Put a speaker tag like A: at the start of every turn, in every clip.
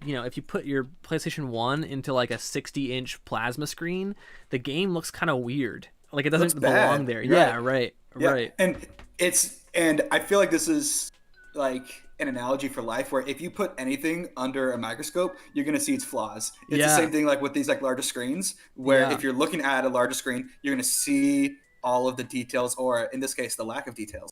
A: if you put your PlayStation 1 into like a 60-inch plasma screen, the game looks kind of weird. Like it
B: Looks
A: doesn't belong
B: bad.
A: there.
B: You're
A: Yeah,
B: right.
A: right.
B: Yeah,
A: Right.
B: and I feel like this is like an analogy for life, where if you put anything under a microscope, you're gonna see its flaws. It's the
A: Yeah.
B: same thing like with these like larger screens, where
A: Yeah.
B: if you're looking at a larger screen, you're gonna see all of the details, or in this case, the lack of details.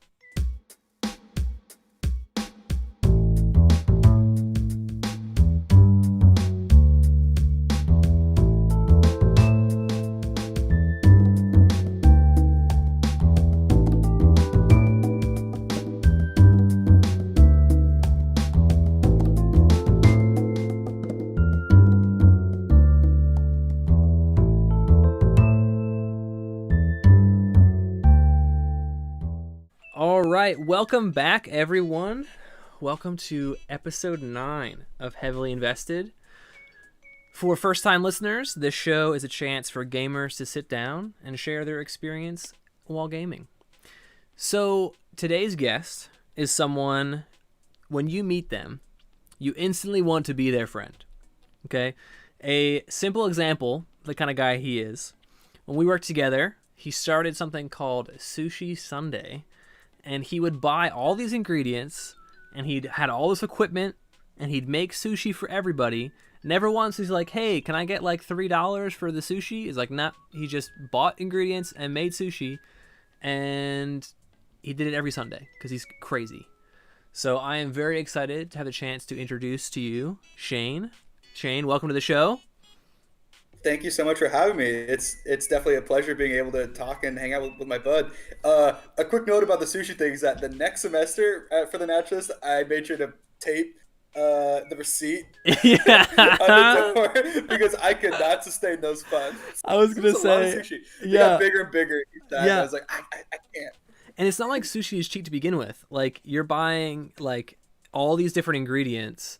A: All right. Welcome back, everyone. Welcome to episode 9 of Heavily Invested. For first-time listeners, this show is a chance for gamers to sit down and share their experience while gaming. So today's guest is someone, when you meet them, you instantly want to be their friend. Okay? A simple example, the kind of guy he is. When we worked together, he started something called Sushi Sunday, and he would buy all these ingredients, and he'd had all this equipment, and he'd make sushi for everybody. Never once he's like, hey, can I get like $3 for the sushi? He's like, nah. He just bought ingredients and made sushi, and he did it every Sunday because he's crazy. So I am very excited to have the chance to introduce to you Shane. Shane, welcome to the show.
B: Thank you so much for having me. It's definitely a pleasure being able to talk and hang out with my bud. A quick note about the sushi thing is that the next semester for the naturalist, I made sure to tape the receipt on the
A: Yeah.
B: door because I could not sustain those funds.
A: I was
B: It
A: going
B: was
A: to
B: a lot of
A: say,
B: sushi. They got
A: yeah,
B: bigger and bigger each time. I
A: yeah.
B: was like, I can't.
A: And it's not like sushi is cheap to begin with. Like you're buying like all these different ingredients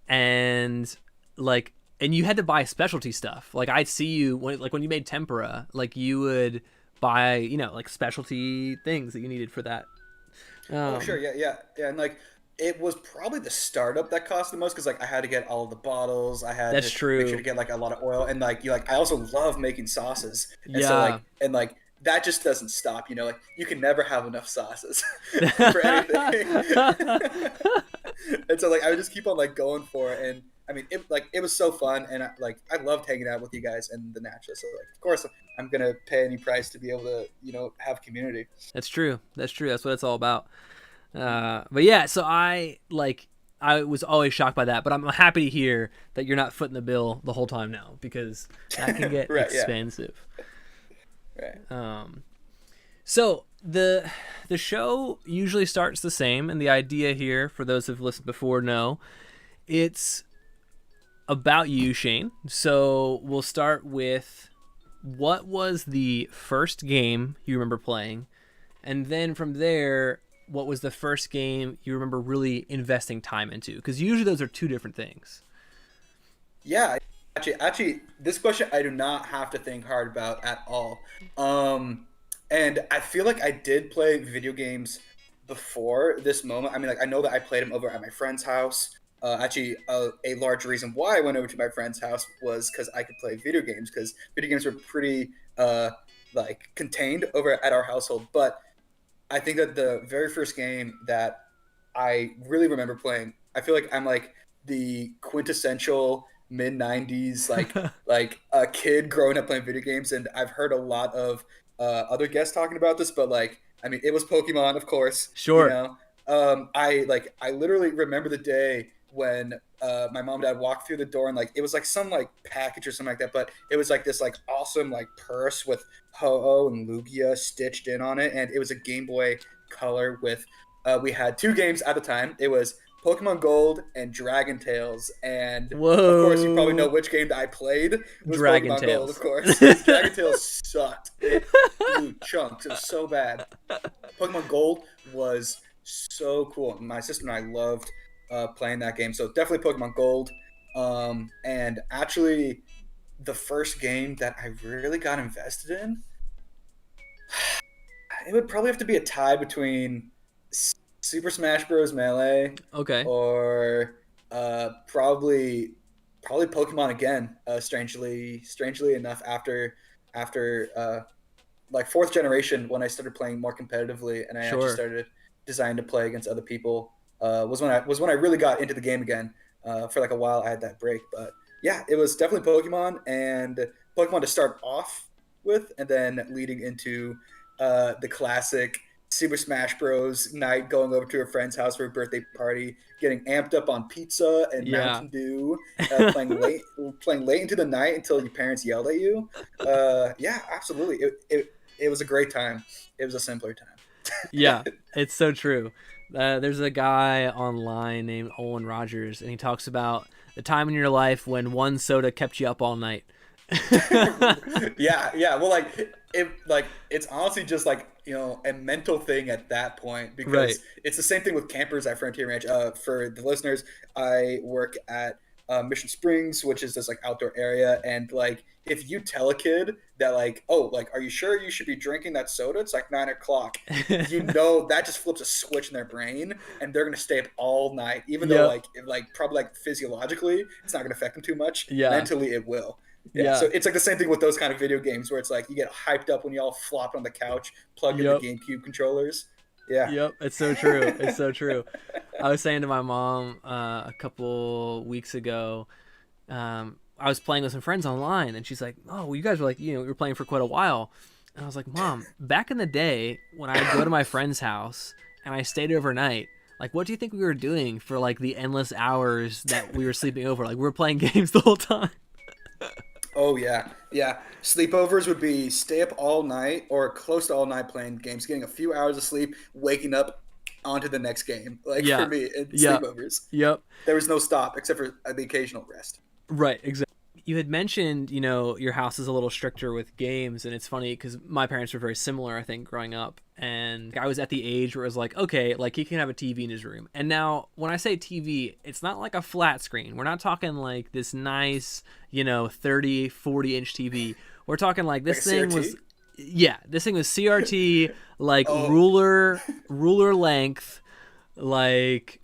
A: and like and you had to buy specialty stuff. Like I'd see you when you made tempura, like you would buy, like specialty things that you needed for that.
B: Oh, sure,
A: Um
B: yeah, and like it was probably the startup that cost the most because like I had to get all of the bottles, I had
A: that's
B: to make sure to
A: true.
B: get like a lot of oil, and like you like I also love making sauces, and so
A: Yeah.
B: like that just doesn't stop, like you can never have enough sauces for anything, and so like I would just keep on like going for it, and I mean it was so fun, and I loved hanging out with you guys and the naturalists, so like of course I'm gonna pay any price to be able to have community.
A: That's true. That's true. That's what it's all about. But yeah, so I was always shocked by that, but I'm happy to hear that you're not footing the bill the whole time now because that can get
B: Right, yeah,
A: expensive.
B: right.
A: So the show usually starts the same, and the idea here, for those who've listened before, know it's about you, Shane. So we'll start with what was the first game you remember playing, and then from there, what was the first game you remember really investing time into? Because usually those are two different things.
B: Yeah, actually, this question I do not have to think hard about at all. And I feel like I did play video games before this moment. I mean, like I know that I played them over at my friend's house. A large reason why I went over to my friend's house was because I could play video games because video games were pretty like contained over at our household. But I think that the very first game that I really remember playing, I feel like I'm like the quintessential mid '90s like a kid growing up playing video games, and I've heard a lot of other guests talking about this, but like I mean, it was Pokemon, of course.
A: Sure.
B: I literally remember the day when my mom and dad walked through the door, and like it was like some like package or something like that, but it was like this like awesome like purse with Ho-Oh and Lugia stitched in on it, and it was a Game Boy Color with we had two games at the time. It was Pokemon Gold and Dragon Tales, and of course you probably know
A: Whoa.
B: which game that I played was
A: Dragon
B: Pokemon Gold, of
A: Tales.
B: course, because Dragon Tales sucked. It blew chunks. It was so bad. Pokemon Gold was so cool. My sister and I loved playing that game, so definitely Pokemon Gold. And actually, the first game that I really got invested in, it would probably have to be a tie between Super Smash Bros. Melee
A: Okay.
B: or Probably Pokemon again. Strangely enough, after like fourth generation, when I started playing more competitively and I actually
A: Sure.
B: started designing to play against other people, was when I really got into the game again. For like a while, I had that break, but yeah, it was definitely Pokemon and Pokemon to start off with, and then leading into the classic Super Smash Bros. Night, going over to a friend's house for a birthday party, getting amped up on pizza and
A: Yeah.
B: Mountain Dew, playing late into the night until your parents yelled at you. Yeah, absolutely. It was a great time. It was a simpler
A: Yeah,
B: time.
A: it's so true. There's a guy online named Owen Rogers, and he talks about the time in your life when one soda kept you up all night.
B: Yeah. Well, it's honestly just like a mental thing at that point
A: Right.
B: because it's the same thing with campers at Frontier Ranch. For the listeners, I work at Mission Springs, which is this like outdoor area, and like if you tell a kid that like, oh, like, are you sure you should be drinking that soda? It's like 9 o'clock. That just flips a switch in their brain, and they're gonna stay up all night, even though
A: Yep.
B: like probably like physiologically, it's not gonna affect them too much.
A: Yeah.
B: Mentally, it will. Yeah, so
A: Yeah.
B: it's like the same thing with those kind of video games where it's like you get hyped up when you all flop on the couch, plug in the
A: Yep.
B: GameCube controllers. Yeah.
A: Yep. It's so true. It's so true. I was saying to my mom a couple weeks ago, I was playing with some friends online, and she's like, "Oh, well, you guys were like, we were playing for quite a while." And I was like, "Mom, back in the day when I'd go to my friend's house and I stayed overnight, like, what do you think we were doing for like the endless hours that we were sleeping over? Like, we were playing games the whole time."
B: Oh yeah, yeah. Sleepovers would be stay up all night or close to all night playing games, getting a few hours of sleep, waking up onto the next game. Like for
A: Yeah.
B: me, in
A: Yeah.
B: sleepovers,
A: Yep.
B: there was no stop except for the occasional rest.
A: Right, exactly. You had mentioned, your house is a little stricter with games, and it's funny because my parents were very similar, I think, growing up. And I was at the age where it was like, okay, like he can have a TV in his room. And now, when I say TV, it's not like a flat screen. We're not talking like this nice, 30, 40-inch TV. We're talking like
B: Like a
A: this thing
B: CRT.
A: was, yeah, this thing was CRT, like
B: Oh,
A: ruler length, like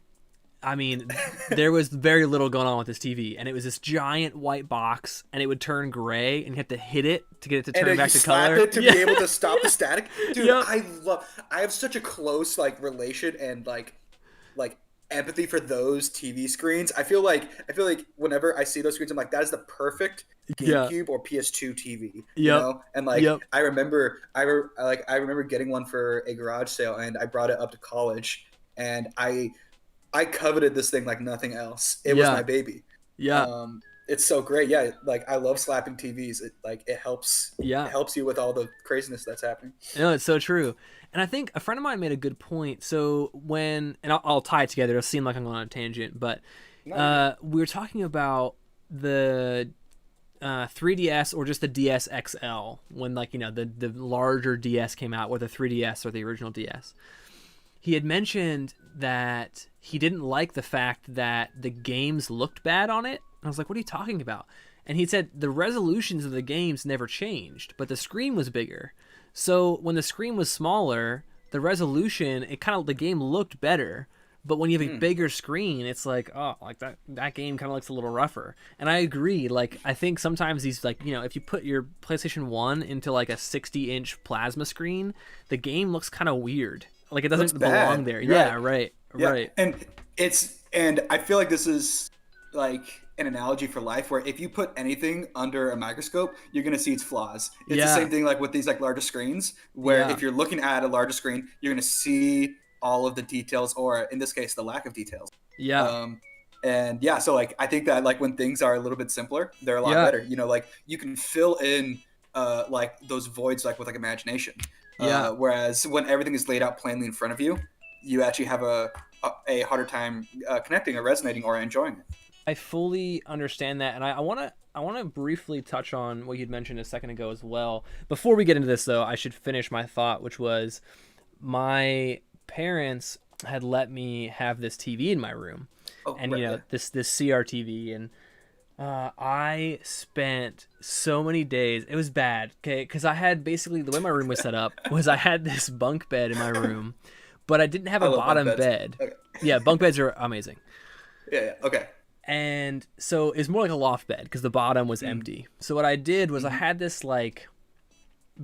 A: I mean, there was very little going on with this TV, and it was this giant white box, and it would turn gray, and you have to hit it to get it to
B: and
A: turn
B: then you
A: back to
B: slap
A: color.
B: it to
A: Yeah.
B: be able to stop the static. Dude,
A: Yep.
B: I have such a close like relation and like empathy for those TV screens. I feel like whenever I see those screens, I'm like, that is the perfect
A: Yeah.
B: GameCube or PS2 TV,
A: Yep.
B: And like
A: Yep.
B: I remember getting one for a garage sale, and I brought it up to college, and I coveted this thing like nothing else. It was my
A: Yeah.
B: baby.
A: Yeah.
B: It's so great. Yeah, like I love slapping TVs. It helps. It
A: Yeah.
B: helps you with all the craziness that's happening.
A: No, it's so true. And I think a friend of mine made a good point. So and I'll tie it together. It'll seem like I'm going on a tangent, but
B: No, you're good.
A: we were talking about the 3DS or just the DS XL when like the larger DS came out, or the 3DS or the original DS. He had mentioned that he didn't like the fact that the games looked bad on it. And I was like, what are you talking about? And he said the resolutions of the games never changed, but the screen was bigger. So when the screen was smaller, the resolution, the game looked better. But when you have a bigger screen, it's like, oh, like that game kind of looks a little rougher. And I agree. Like, I think sometimes these, like, if you put your PlayStation 1 into like a 60-inch plasma screen, the game looks kind of weird. Like, it
B: It looks
A: doesn't belong
B: bad.
A: there.
B: You're
A: Yeah,
B: right.
A: right,
B: Yeah,
A: right.
B: and I feel like this is like an analogy for life where if you put anything under a microscope, you're gonna see its flaws. It's the
A: Yeah,
B: same thing like with these like larger screens, where
A: yeah,
B: if you're looking at a larger screen, you're gonna see all of the details, or in this case, the lack of details.
A: yeah,
B: Um, and yeah, so like I think that like when things are a little bit simpler, they're a lot
A: yeah,
B: better. Like you can fill in like those voids like with like imagination.
A: yeah.
B: Whereas when everything is laid out plainly in front of you, you actually have a harder time connecting or resonating or enjoying it.
A: I fully understand that, and I want to briefly touch on what you'd mentioned a second ago as well. Before we get into this, though, I should finish my thought, which was my parents had let me have this TV in my room,
B: Oh,
A: and
B: right, yeah.
A: this CRTV, and I spent so many days. It was bad, okay, because I had basically the way my room was set up was I had this bunk bed in my room, but I didn't have
B: I
A: a
B: love bunk
A: bottom
B: beds.
A: bed.
B: Okay.
A: Yeah, bunk beds are amazing.
B: Yeah, yeah. Okay.
A: And so it's more like a loft bed because the bottom was
B: Mm,
A: empty. So what I did was I
B: hmm
A: had this like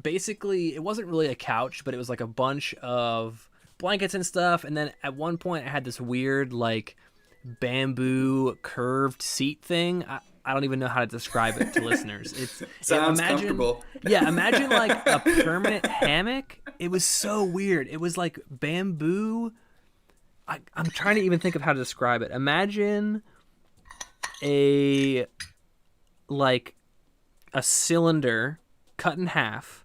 A: basically it wasn't really a couch, but it was like a bunch of blankets and stuff. And then at one point I had this weird like bamboo curved seat thing. I don't even know how to describe it to listeners.
B: Sounds
A: Imagine,
B: comfortable.
A: yeah, imagine like a permanent hammock. It was so weird. It was like bamboo. I'm trying to even think of how to describe it. Imagine a like a cylinder cut in half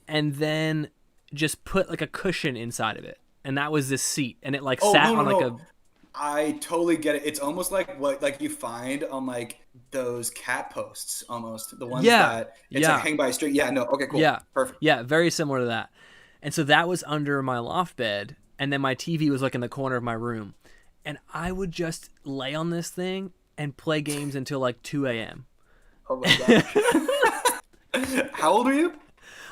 A: and then just put like a cushion inside of it. And that was this seat. And it like
B: Oh,
A: sat
B: no,
A: on
B: no,
A: like a.
B: no. I totally get it. It's almost like what like you find on like those cat posts, almost the ones
A: Yeah.
B: that it's like
A: Yeah.
B: hang by a string. Yeah, no. Okay, cool.
A: Yeah.
B: Perfect.
A: Yeah. Very similar to that. And so that was under my loft bed. And then my TV was like in the corner of my room. And I would just lay on this thing and play games until like 2 a.m.
B: Oh my gosh. How old are you?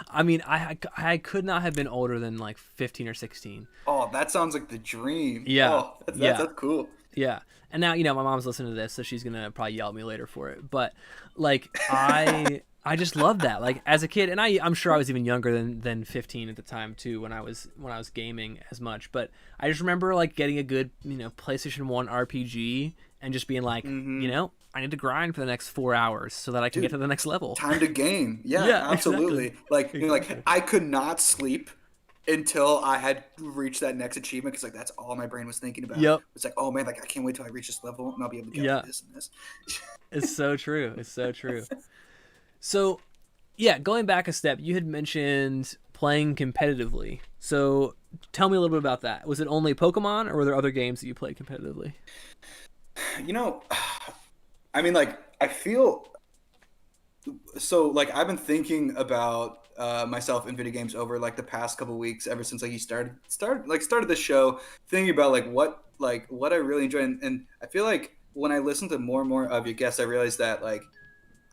A: I mean, I could not have been older than like 15 or 16.
B: Oh, that sounds like the dream.
A: Yeah.
B: Oh,
A: Yeah.
B: that's cool.
A: Yeah. And now, my mom's listening to this, so she's gonna probably yell at me later for it. But like I just love that. Like as a kid, and I'm sure I was even younger than 15 at the time too when I was gaming as much. But I just remember like getting a good, PlayStation 1 RPG and just being like,
B: Mm-hmm.
A: I need to grind for the next 4 hours so that I can get
B: Dude,
A: to the next level.
B: time to game. Yeah,
A: Yeah, exactly.
B: absolutely. Like, like
A: Exactly.
B: I could not sleep until I had reached that next achievement because like that's all my brain was thinking about.
A: Yep.
B: It's like, oh man, like I can't wait till I reach this level and I'll be able to get like
A: Yeah.
B: this and this.
A: It's so true. It's so true. So, yeah, going back a step, you had mentioned playing competitively. So, tell me a little bit about that. Was it only Pokemon, or were there other games that you played competitively?
B: You know, I mean, like I feel so like I've been thinking about myself in video games over like the past couple weeks ever since like you started this show thinking about like what I really enjoy and I feel like when I listen to more and more of your guests I realize that like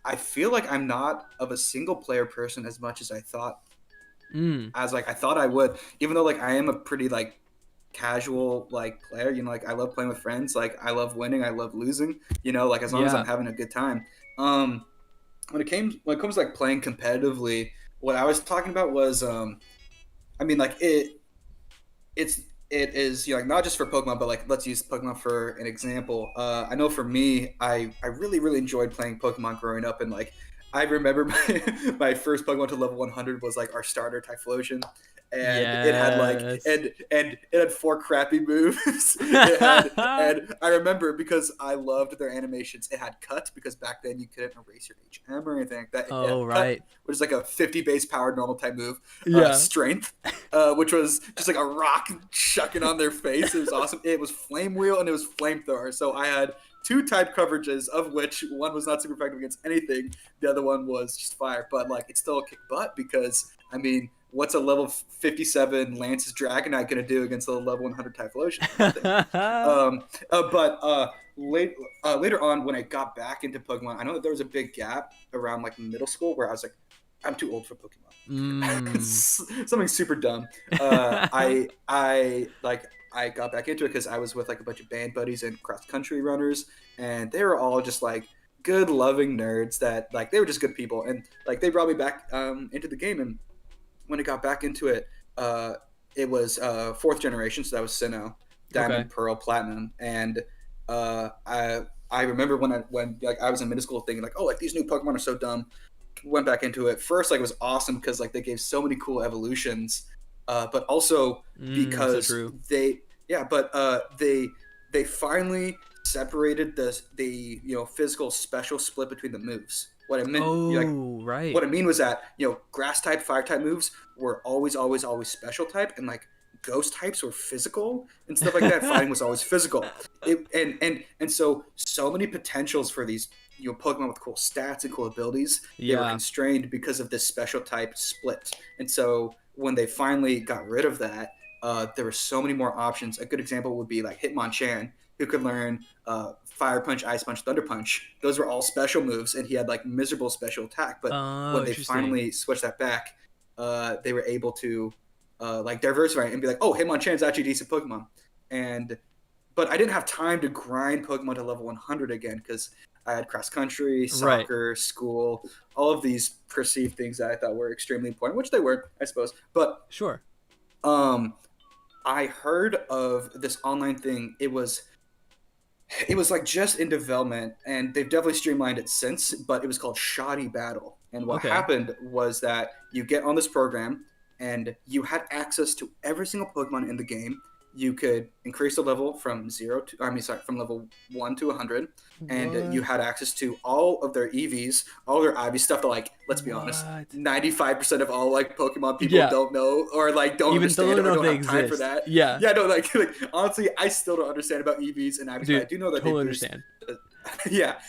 B: I feel like I'm not of a single player person as much as
A: Mm,
B: I thought I would, even though like I am a pretty like casual like player, like I love playing with friends, like I love winning, I love losing, like as long as I'm
A: yeah.
B: having a good time. um when it comes to like playing competitively, what I was talking about was I mean like it's it is like not just for Pokemon, but like let's use Pokemon for an example. I know for me, I really really enjoyed playing Pokemon growing up, and like I remember my first Pokemon to level 100 was like our starter Typhlosion, and it had like
A: Yes.
B: and it had four crappy moves. It had and I remember because I loved their animations. It had cut because back then you couldn't erase your HM or anything like that. It had
A: Oh,
B: cut,
A: right.
B: which is like a 50 base powered normal type move.
A: Yeah.
B: Strength, which was just like a rock chucking on their face. It was awesome. It was Flame Wheel and it was Flamethrower. So I had two type coverages, of which one was not super effective against anything. The other one was just fire. But like, it still kicked butt because I mean, what's a level 57 Lance's Dragonite gonna do against a level 100 Typhlosion? Nothing. But later on, when I got back into Pokemon, I know that there was a big gap around like middle school where I was like, I'm too old for Pokemon.
A: Mm.
B: Something super dumb. I got back into it because I was with like a bunch of band buddies and cross country runners, and they were all just like good, loving nerds that like they were just good people, and like they brought me back into the game. And when I got back into it, uh, it was fourth generation, so that was Sinnoh,
A: Okay.
B: Diamond, Pearl, Platinum, and I remember when like I was in middle school thinking like, oh, like these new Pokemon are so dumb. Went back into it first, like it was awesome because like they gave so many cool evolutions, but also
A: So
B: because
A: true.
B: they finally separated the physical special split between the moves. What I meant, like
A: Oh, right.
B: what I mean was that grass type, fire type moves were always special type, and like ghost types were physical and stuff like that. Fighting was always physical. And so many potentials for these Pokemon with cool stats and cool abilities. They were
A: Yeah.
B: constrained because of this special type split. And so when they finally got rid of that, there were so many more options. A good example would be like Hitmonchan, who could learn Fire Punch, Ice Punch, Thunder Punch. Those were all special moves, and he had like miserable special attack. But
A: Oh,
B: when they
A: interesting.
B: finally switched that back, they were able to like diversify and be like, oh, Hitmonchan is actually a decent Pokemon. And but I didn't have time to grind Pokemon to level 100 again because I had cross country,
A: Right.
B: soccer, school, all of these perceived things that I thought were extremely important, which they were, I suppose. But
A: Sure.
B: um, I heard of this online thing. It was like just in development, and they've definitely streamlined it since, but it was called Shoddy Battle. And what
A: Okay.
B: happened was that you get on this program and you had access to every single Pokemon in the game. You could increase the level from from level 1 to 100, and you
A: What?
B: had access to all of their EVs, all their IV stuff that, like, let's be honest,
A: What?
B: 95% of all, like, Pokemon people
A: Yeah.
B: don't know, or, like, don't
A: Even don't
B: understand
A: even
B: it, or
A: know if
B: don't
A: they
B: have time for
A: exist.
B: that.
A: Yeah.
B: Yeah, no, like honestly, I still don't understand about EVs and IVs, but I
A: Dude,
B: do know that they
A: totally
B: boost.
A: understand.
B: Yeah,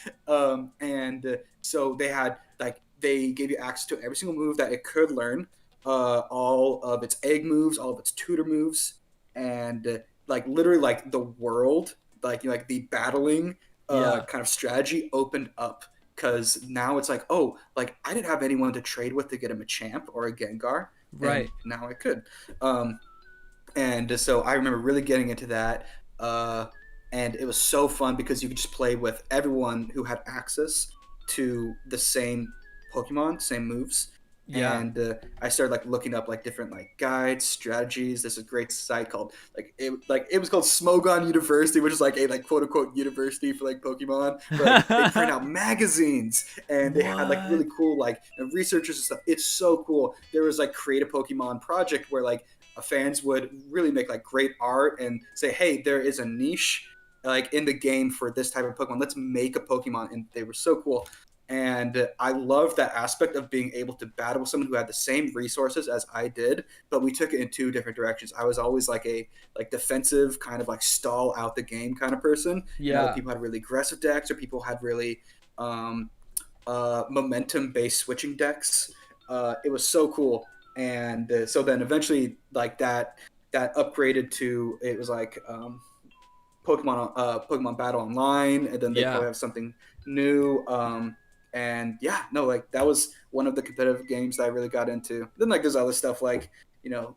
B: and so they had, like, they gave you access to every single move that it could learn, all of its egg moves, all of its tutor moves, and like literally like the world, like, you know, like the battling
A: Yeah.
B: kind of strategy opened up because now it's like, oh, like I didn't have anyone to trade with to get him a champ or a Gengar, and
A: Right.
B: now I could. Um, and so I remember really getting into that, uh, and it was so fun because you could just play with everyone who had access to the same Pokemon, same moves.
A: Yeah.
B: And I started like looking up like different like guides, strategies. There's a great site called like it was called Smogon University, which is like a like quote unquote university for like Pokemon. But like they print out magazines and they had like
A: What?
B: really cool like researchers and stuff. It's so cool. There was like create a Pokemon project where like fans would really make like great art and say, hey, there is a niche like in the game for this type of Pokemon. Let's make a Pokemon, and they were so cool. And I love that aspect of being able to battle with someone who had the same resources as I did, but we took it in two different directions. I was always like a like defensive kind of like stall out the game kind of person, and other
A: Yeah.
B: people had really aggressive decks, or people had really um, momentum based switching decks. It was so cool, and so then eventually like that upgraded to, it was like Pokemon Battle Online, and then they
A: Yeah.
B: probably have something new. And yeah, no, like that was one of the competitive games that I really got into. Then like there's other stuff like, you know,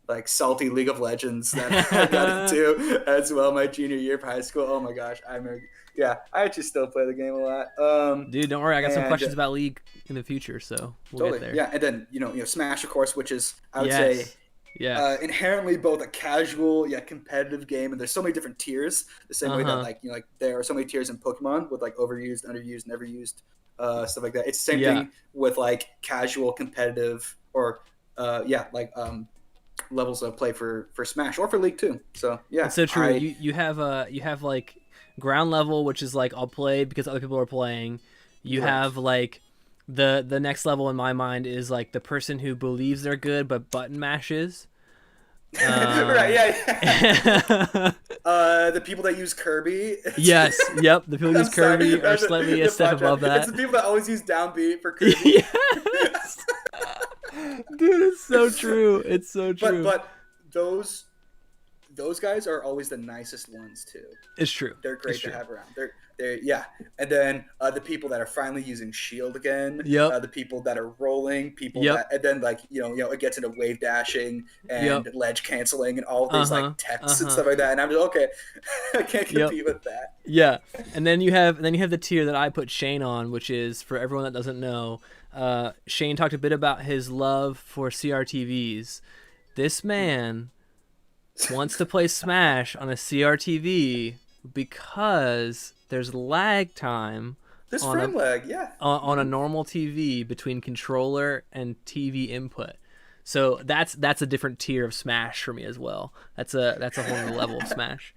B: like salty League of Legends that I got into as well my junior year of high school. Oh my gosh, I remember. Yeah, I actually still play the game a lot.
A: Dude, don't worry. I got some
B: And
A: questions about League in the future, so we'll get
B: totally,
A: there.
B: yeah. And then Smash, of course, which is, I would say,
A: Yes. Yes.
B: inherently both a casual yet competitive game, and there's so many different tiers. The same way that
A: Uh-huh.
B: like like there are so many tiers in Pokemon with like overused, underused, never used, stuff like that. It's the same
A: Yeah.
B: thing with like casual, competitive, or levels of play for Smash or for League too. So yeah,
A: It's so true.
B: I
A: You have like ground level, which is like I'll play because other people are playing. You
B: right.
A: have like the next level in my mind is like the person who believes they're good but button mashes.
B: Right, yeah, yeah.
A: Uh,
B: The people that use Kirby.
A: yes, yep. The people who
B: I'm
A: use
B: sorry,
A: Kirby are slightly a
B: the
A: step
B: podcast.
A: above
B: It's
A: that.
B: the people that always use downbeat for Kirby.
A: Yes, dude, it's so true. It's so
B: but
A: true.
B: but those those guys are always the nicest ones too.
A: It's true.
B: They're
A: It's
B: great to
A: true.
B: have around. They're yeah. And then the people that are finally using shield again,
A: Yep.
B: the people that are rolling, people
A: Yep.
B: that, and then like it gets into wave dashing
A: Yep.
B: and ledge canceling and all of
A: Uh
B: these like
A: huh. Uh
B: techs and
A: huh.
B: stuff like that. And I'm just okay. I can't
A: Yep.
B: compete with that.
A: Yeah, and then you have the tier that I put Shane on, which is for everyone that doesn't know. Shane talked a bit about his love for CRTVs. This man wants to play Smash on a CRTV because there's lag time
B: This
A: on a
B: frame lag, yeah.
A: on a normal TV between controller and TV input. So that's a different tier of Smash for me as well. That's a whole new level of Smash.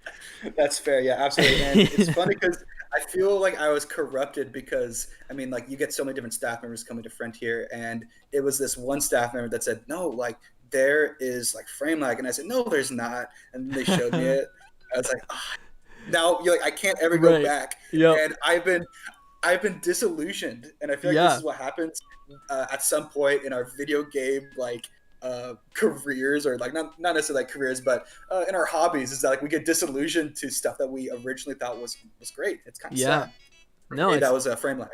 B: That's fair, yeah, absolutely. And it's funny because I feel like I was corrupted because I mean, like, you get so many different staff members coming to Frontier, and it was this one staff member that said, "No, like there is like frame lag," and I said, "No, there's not," and then they showed me it. I was like, oh. Now you're like, I can't ever go
A: Right.
B: back,
A: Yep.
B: and I've been disillusioned, and I feel like this
A: Yeah.
B: is what happens at some point in our video game like careers, or like not necessarily like careers, but in our hobbies, is that like we get disillusioned to stuff that we originally thought was great. It's kind of
A: Yeah.
B: sad. For
A: No,
B: me, that
A: it's
B: was a frame lag.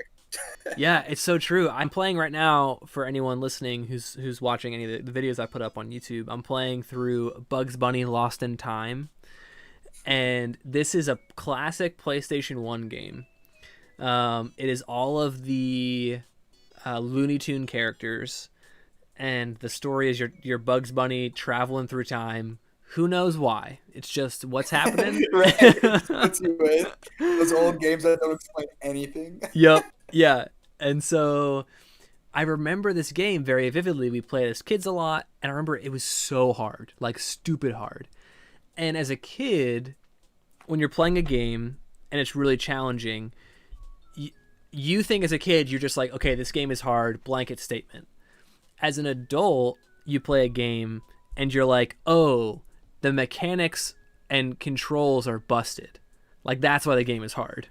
A: yeah, it's so true. I'm playing right now for anyone listening who's watching any of the videos I put up on YouTube. I'm playing through Bugs Bunny Lost in Time. and this is a classic PlayStation 1 game. It is all of the Looney Tune characters, and the story is your Bugs Bunny traveling through time. Who knows why? It's just what's happening.
B: Right. It just puts you in those old games that don't explain anything.
A: Yep. Yeah. And so I remember this game very vividly. We played as kids a lot, and I remember it was so hard, like stupid hard. And as a kid, when you're playing a game and it's really challenging, you think as a kid, you're just like, okay, this game is hard, blanket statement. As an adult, you play a game and you're like, oh, the mechanics and controls are busted. Like, that's why the game is hard.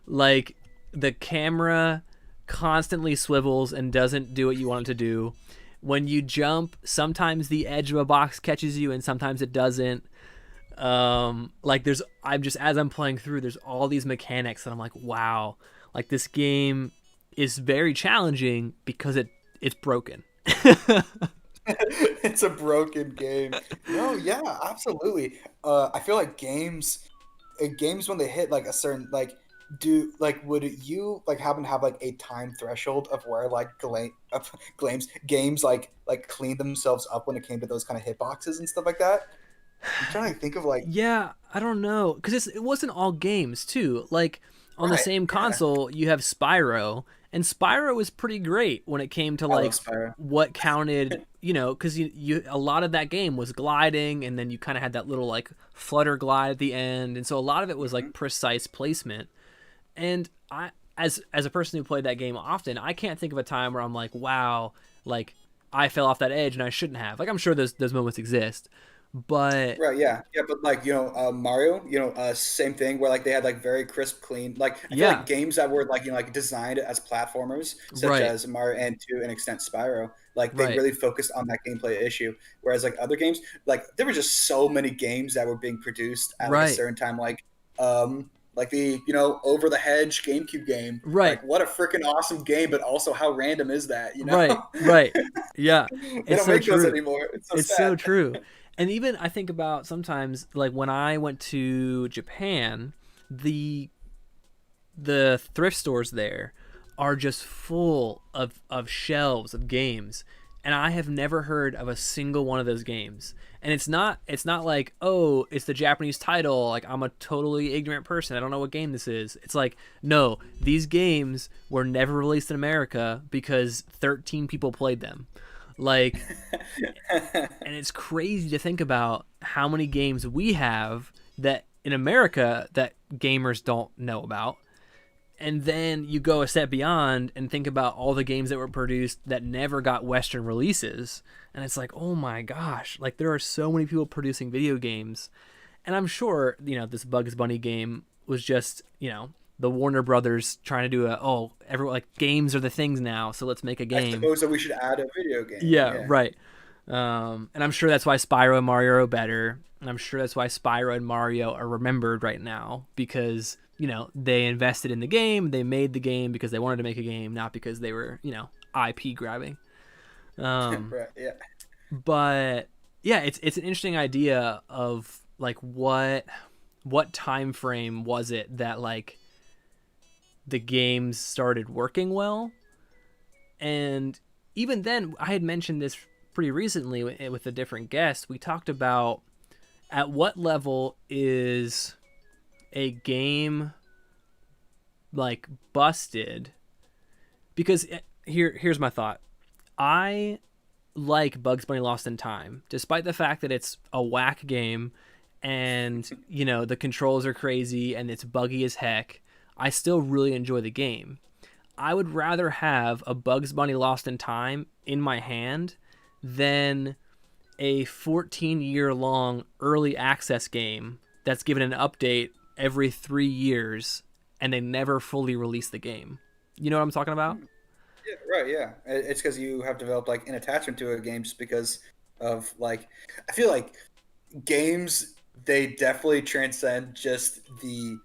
A: Like, the camera constantly swivels and doesn't do what you want it to do. When you jump, sometimes the edge of a box catches you and sometimes it doesn't. Like, I'm just, as I'm playing through, there's all these mechanics that I'm like, wow, like this game is very challenging because it's broken.
B: It's a broken game. No, yeah, absolutely. I feel like games when they hit like a certain like do like would you like happen to have like a time threshold of where like games like clean themselves up when it came to those kind of hitboxes and stuff like that? I'm trying to think of like
A: Yeah, I don't know, because it wasn't all games too. Like on the
B: right,
A: same
B: yeah.
A: console, you have Spyro, and Spyro was pretty great when it came to
B: I love
A: like
B: Spyro.
A: what counted. Because you a lot of that game was gliding, and then you kind of had that little like flutter glide at the end, and so a lot of it was
B: Hmm.
A: like precise placement. And as a person who played that game often, I can't think of a time where I'm like, wow, like I fell off that edge and I shouldn't have. Like I'm sure those moments exist, but
B: Right, yeah, yeah, but like Mario, same thing where like they had like very crisp, clean. Like I feel
A: yeah,
B: like games that were like like designed as platformers, such
A: right,
B: as Mario and to an extent Spyro, like they
A: right.
B: really focused on that gameplay issue. Whereas like other games, like there were just so many games that were being produced at like a
A: Right.
B: certain time, like the Over the Hedge GameCube game.
A: Right.
B: Like what a freaking awesome game, but also how random is that?
A: Right. Right. Yeah.
B: They
A: It's
B: don't
A: so
B: make those
A: true.
B: anymore. It's so
A: It's so
B: sad.
A: true. And even I think about sometimes like when I went to Japan, the the thrift stores there are just full of shelves of games, and I have never heard of a single one of those games. And it's not like, oh, it's the Japanese title, like I'm a totally ignorant person, I don't know what game this is. It's like, no, these games were never released in America because 13 people played them. Like, and it's crazy to think about how many games we have that in America that gamers don't know about. And then you go a step beyond and think about all the games that were produced that never got Western releases. And it's like, oh my gosh, like there are so many people producing video games. And I'm sure, this Bugs Bunny game was just, the Warner Brothers trying to do everyone like games are the things now, so let's make a
B: I
A: game.
B: suppose that we should add a video game.
A: Yeah,
B: Yeah.
A: right. And I'm sure that's why Spyro and Mario are better. And I'm sure that's why Spyro and Mario are remembered right now because, they invested in the game. They made the game because they wanted to make a game, not because they were, IP grabbing. Um,
B: Right. Yeah.
A: but yeah, it's an interesting idea of like what time frame was it that like the games started working well. And even then, I had mentioned this pretty recently with a different guest. We talked about at what level is a game like busted? Because here's my thought. I like Bugs Bunny Lost in Time, despite the fact that it's a whack game and the controls are crazy and it's buggy as heck. I still really enjoy the game. I would rather have a Bugs Bunny Lost in Time in my hand than a 14-year long early access game that's given an update every 3 years and they never fully release the game. You know what I'm talking about?
B: Yeah. Right. Yeah. It's because you have developed like an attachment to a game just because of like I feel like games they definitely transcend just the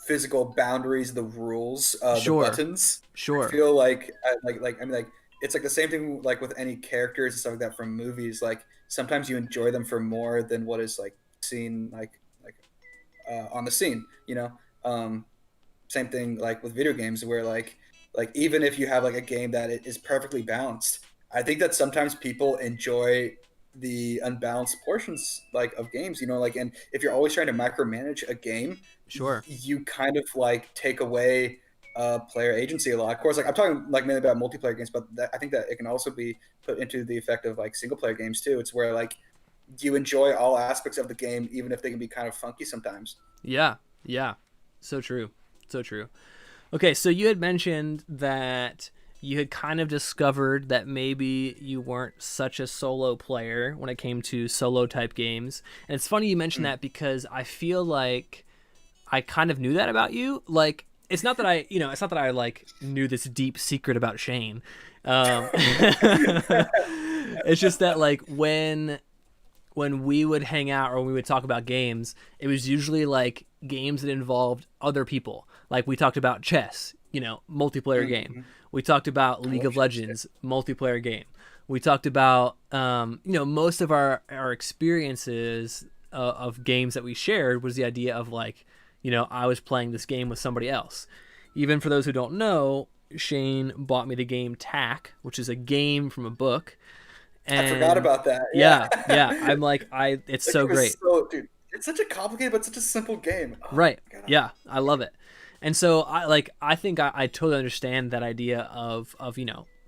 B: physical boundaries, the rules, the
A: Sure,
B: buttons. I
A: sure.
B: feel like I mean like it's like the same thing like with any characters and stuff like that from movies. Like sometimes you enjoy them for more than what is like seen like on the scene. Same thing like with video games where like even if you have like a game that is perfectly balanced, I think that sometimes people enjoy the unbalanced portions like of games, like, and if you're always trying to micromanage a game,
A: Sure.
B: you kind of like take away player agency a lot. Of course, like I'm talking like mainly about multiplayer games, but I think that it can also be put into the effect of like single player games too. It's where like you enjoy all aspects of the game, even if they can be kind of funky sometimes.
A: Yeah. Yeah. So true. So true. Okay, so you had mentioned that you had kind of discovered that maybe you weren't such a solo player when it came to solo type games. And it's funny you mentioned
B: Mm.
A: that because I feel like I kind of knew that about you. Like, it's not that it's not that I like knew this deep secret about Shane. It's just that like when we would hang out or when we would talk about games, it was usually like games that involved other people. Like we talked about chess, multiplayer game.
B: Mm-hmm.
A: We talked about
B: I
A: League
B: love
A: of
B: chess. Yeah.
A: Legends, multiplayer game. We talked about, most of our experiences of games that we shared was the idea of like, I was playing this game with somebody else. Even for those who don't know, Shane bought me the game Tack, which is a game from a book,
B: I forgot
A: and
B: about that. Yeah.
A: yeah, yeah, I'm like it's
B: That
A: so
B: game is
A: great.
B: so, dude. It's such a complicated but such a simple game. Oh
A: Right.
B: my god.
A: Yeah, I love it. And so I think I totally understand that idea of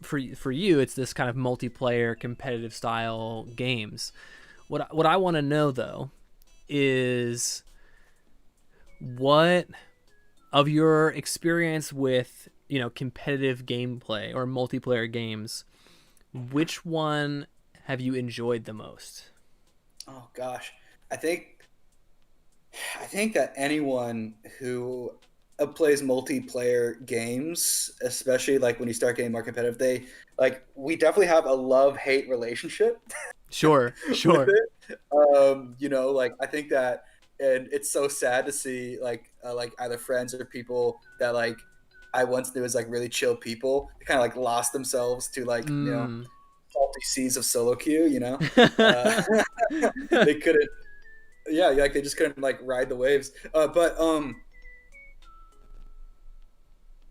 A: for you it's this kind of multiplayer competitive style games. What I want to know though is what of your experience with, competitive gameplay or multiplayer games, which one have you enjoyed the most?
B: Oh gosh. I think I think that anyone who plays multiplayer games, especially like when you start getting more competitive, we definitely have a love-hate relationship
A: Sure,
B: with
A: sure.
B: it. Like I think that, and it's so sad to see like either friends or people that like I once knew as like really chill people, they kind of like lost themselves to like
A: Mm.
B: salty seas of solo queue. Uh, they couldn't, yeah, like they just couldn't like ride the waves. But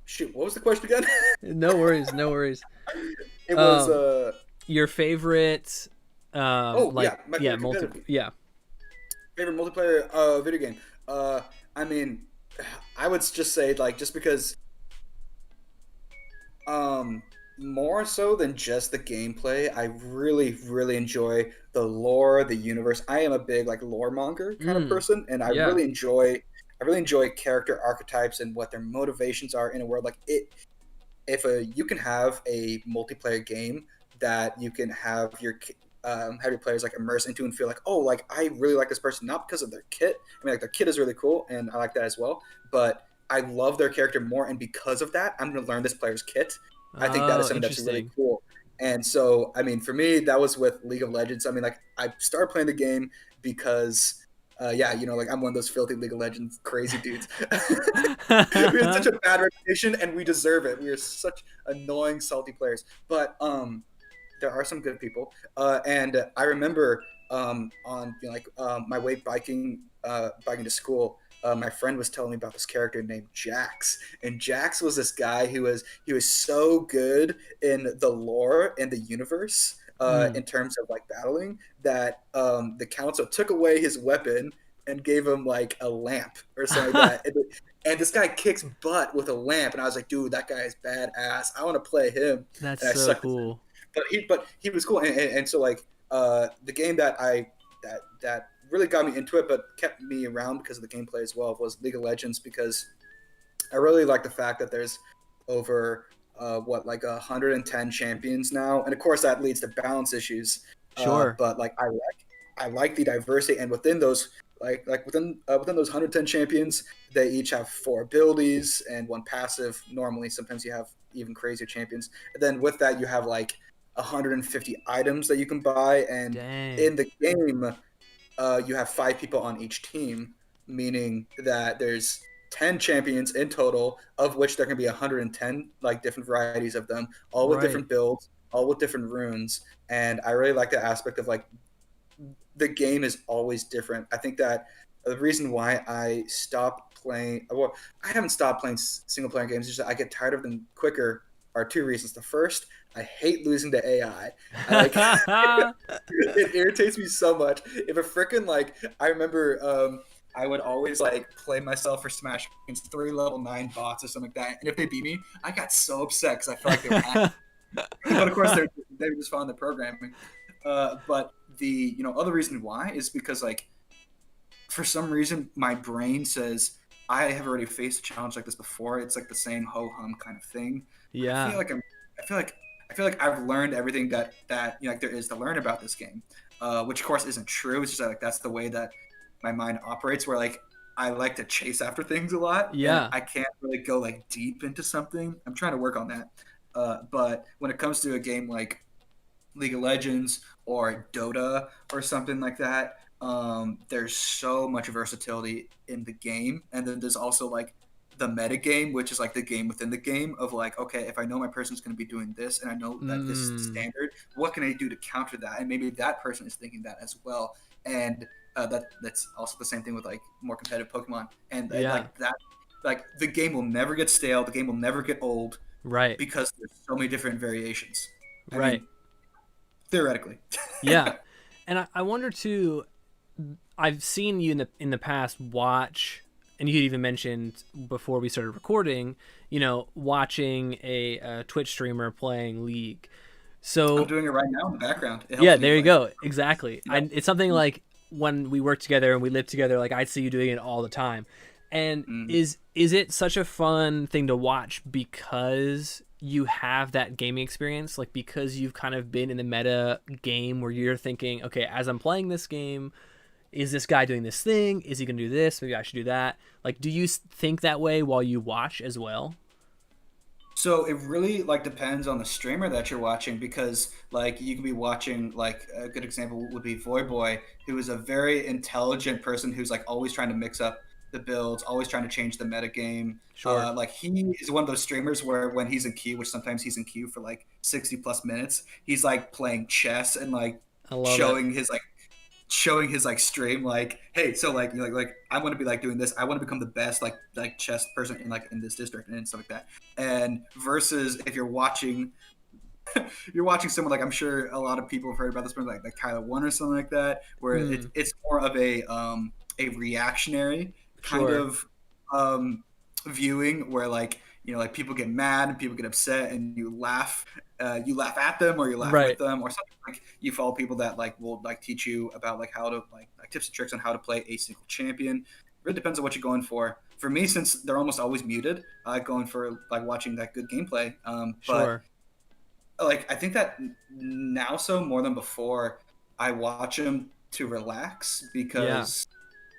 B: shoot, what was the question again?
A: No worries, no worries.
B: It was
A: Um, your favorite,
B: oh
A: like
B: yeah, my
A: yeah,
B: favorite competitive
A: yeah,
B: favorite multiplayer video game. I mean, I would just say like just because um more so than just the gameplay, I really really enjoy the lore, the universe. I am a big like lore monger kind of
A: mm,
B: person, and
A: yeah,
B: I really enjoy character archetypes and what their motivations are in a world like it. If you can have a multiplayer game that you can have your players like immerse into and feel like, oh, like I really like this person not because of their kit. I mean, like their kit is really cool and I like that as well, but I love their character more, and because of that, I'm going to learn this player's kit. I think that is
A: oh,
B: something that's really
A: interesting.
B: cool. And so, I mean, for me, that was with League of Legends. I mean, like I started playing the game because yeah, like I'm one of those filthy League of Legends crazy dudes. We have such a bad reputation, and we deserve it. We are such annoying, salty players. But there are some good people, and I remember on my way biking to school. My friend was telling me about this character named Jax, and Jax was this guy he was so good in the lore and the universe,
A: Mm.
B: in terms of like battling, that the council took away his weapon and gave him like a lamp or something like that. And this guy kicks butt with a lamp, and I was like, dude, that guy is badass. I want to play him,
A: That's
B: and I
A: so
B: sucked at
A: cool.
B: but he was cool, and so like the game that really got me into it, but kept me around because of the gameplay as well, was League of Legends, because I really like the fact that there's over what like 110 champions now, and of course that leads to balance issues.
A: Sure.
B: But like I like the diversity, and within those within those 110 champions, they each have 4 abilities and 1 passive. Normally, sometimes you have even crazier champions. And then with that, you have like 150 items that you can buy, and
A: Dang.
B: in the game, you have 5 people on each team, meaning that there's 10 champions in total, of which there can be 110 like different varieties of them, all with
A: Right.
B: different builds, all with different runes. And I really like the aspect of like the game is always different. I think that the reason why I stopped playing. Well, I haven't stopped playing single player games. It's just that I get tired of them quicker. Are two reasons. The first, I hate losing to AI. I like it irritates me so much. If a freaking like, I remember I would always like play myself for Smash against 3 level 9 bots or something like that, and if they beat me, I got so upset because I felt like they were hacking. But of course they were just following the programming. But the other reason why is because like for some reason my brain says I have already faced a challenge like this before. It's like the same ho hum kind of thing. I feel
A: Yeah.
B: like I'm. I feel like I feel like I've learned everything that like there is to learn about this game, which of course isn't true. It's just like that's the way that my mind operates. Where like I like to chase after things a lot, and
A: Yeah.
B: I can't really go like deep into something. I'm trying to work on that. But when it comes to a game like League of Legends or Dota or something like that. There's so much versatility in the game, and then there's also like the meta game, which is like the game within the game of like, okay, if I know my person's going to be doing this, and I know that this is the
A: Mm,
B: standard, what can I do to counter that? And maybe that person is thinking that as well, and that's also the same thing with like more competitive Pokemon, and
A: yeah.
B: like that, like the game will never get stale, the game will never get old
A: Right.
B: because there's so many different variations. I
A: Right.
B: mean, theoretically.
A: Yeah. And I wonder too. I've seen you in the past watch, and you had even mentioned before we started recording, watching a Twitch streamer playing League.
B: I'm
A: So
B: doing it right now in the background. It
A: yeah,
B: helps me
A: there you
B: play.
A: go. Exactly.
B: Yep.
A: It's something like when we work together and we live together, like I'd see you doing it all the time. And
B: Mm.
A: is it such a fun thing to watch because you have that gaming experience, like because you've kind of been in the meta game where you're thinking, okay, as I'm playing this game, is this guy doing this thing? Is he going to do this? Maybe I should do that. Like, do you think that way while you watch as well?
B: So it really like depends on the streamer that you're watching because like you could be watching like a good example would be Voyboy, who is a very intelligent person who's like always trying to mix up the builds, always trying to change the meta game.
A: Sure.
B: Like he is one of those streamers where when he's in queue, which sometimes he's in queue for like 60 plus minutes, he's like playing chess and like
A: I love it.
B: showing his like showing his like stream like hey so like like I want to be like doing this, I want to become the best like chess person in like in this district and stuff like that. And versus if you're watching someone like I'm sure a lot of people have heard about this person like Tyler One or something like that where
A: Mm,
B: it's more of a reactionary kind
A: sure.
B: of viewing where like like people get mad and people get upset and you laugh at them or you laugh with
A: Right.
B: them or something like you follow people that like will like teach you about like how to like tips and tricks on how to play a single champion. It really depends on what you're going for. For me, since they're almost always muted, I like going for like watching that good gameplay. But
A: Sure.
B: like I think that now so more than before, I watch them to relax
A: Yeah.
B: because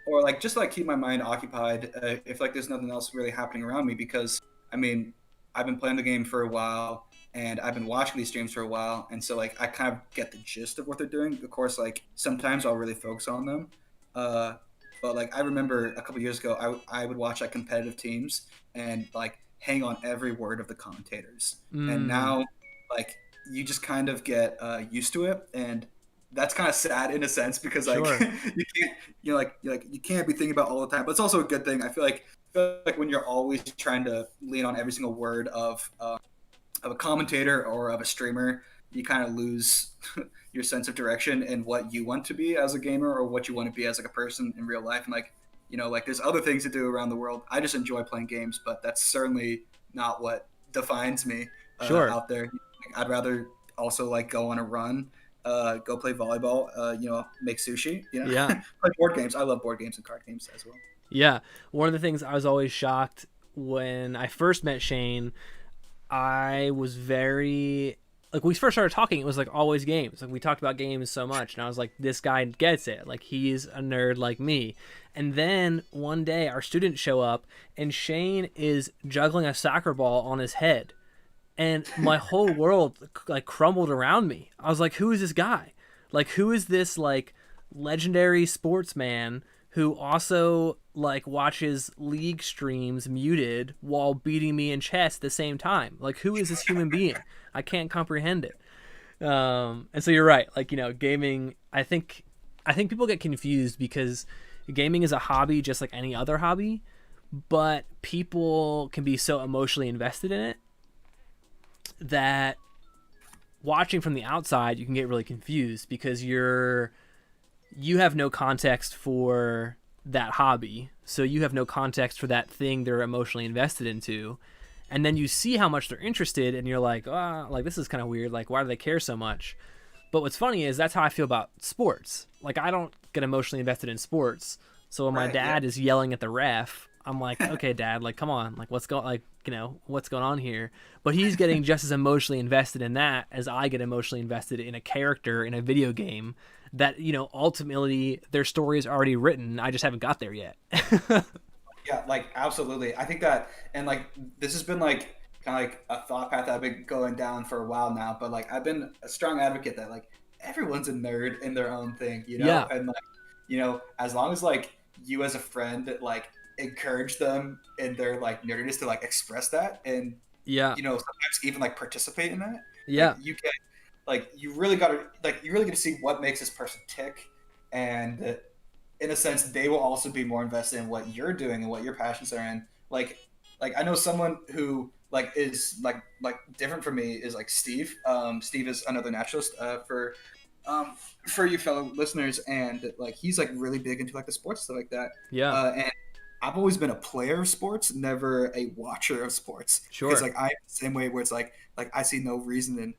B: or like just like keep my mind occupied if like there's nothing else really happening around me because I mean I've been playing the game for a while and I've been watching these streams for a while and so like I kind of get the gist of what they're doing. Of course like sometimes I'll really focus on them uh, but like I remember a couple years ago I would watch like competitive teams and like hang on every word of the commentators and
A: Mm,
B: now like you just kind of get used to it and that's kind of sad in a sense because like
A: sure.
B: you can't like you can't be thinking about all the time but it's also a good thing. I feel like when you're always trying to lean on every single word of a commentator or of a streamer you kind of lose your sense of direction and what you want to be as a gamer or what you want to be as like a person in real life and like like there's other things to do around the world. I just enjoy playing games but that's certainly not what defines me
A: Sure.
B: out there. I'd rather also like go on a run, go play volleyball, make sushi,
A: Yeah.
B: play board games. I love board games and card games as well.
A: Yeah. One of the things I was always shocked when I first met Shane, I was very like when we first started talking, it was like always games. Like we talked about games so much, and I was like, this guy gets it. Like he's a nerd like me. And then one day, our students show up, and Shane is juggling a soccer ball on his head, and my whole world like crumbled around me. I was like, who is this guy? Like who is this like legendary sportsman who also like watches league streams muted while beating me in chess at the same time? Like who is this human being? I can't comprehend it. And so you're right. Like gaming. I think people get confused because gaming is a hobby just like any other hobby, but people can be so emotionally invested in it that watching from the outside you can get really confused because you have no context for that hobby, so you have no context for that thing they're emotionally invested into, and then you see how much they're interested and you're like, oh, like this is kind of weird, like why do they care so much? But what's funny is that's how I feel about sports. Like I don't get emotionally invested in sports, so when my
B: Right. Yeah.
A: dad is yelling at the ref, I'm like, okay, dad, like come on, like what's going on here? But he's getting just as emotionally invested in that as I get emotionally invested in a character in a video game that, ultimately their story is already written. I just haven't got there yet.
B: Yeah, like absolutely. I think that, and like this has been like kind of like a thought path that I've been going down for a while now. But like I've been a strong advocate that like everyone's a nerd in their own thing,
A: Yeah,
B: and like as long as like you as a friend like encourage them in their like nerdiness to like express that, and
A: yeah,
B: sometimes even like participate in that, like
A: yeah,
B: you can like you really got to see what makes this person tick, and in a sense, they will also be more invested in what you're doing and what your passions are in. Like I know someone who like is different from me is like Steve. Steve is another naturalist for you fellow listeners, and like he's like really big into like the sports stuff like that.
A: yeah,
B: And I've always been a player of sports, never a watcher of sports, because
A: sure,
B: like I'm the same way where it's like I see no reason in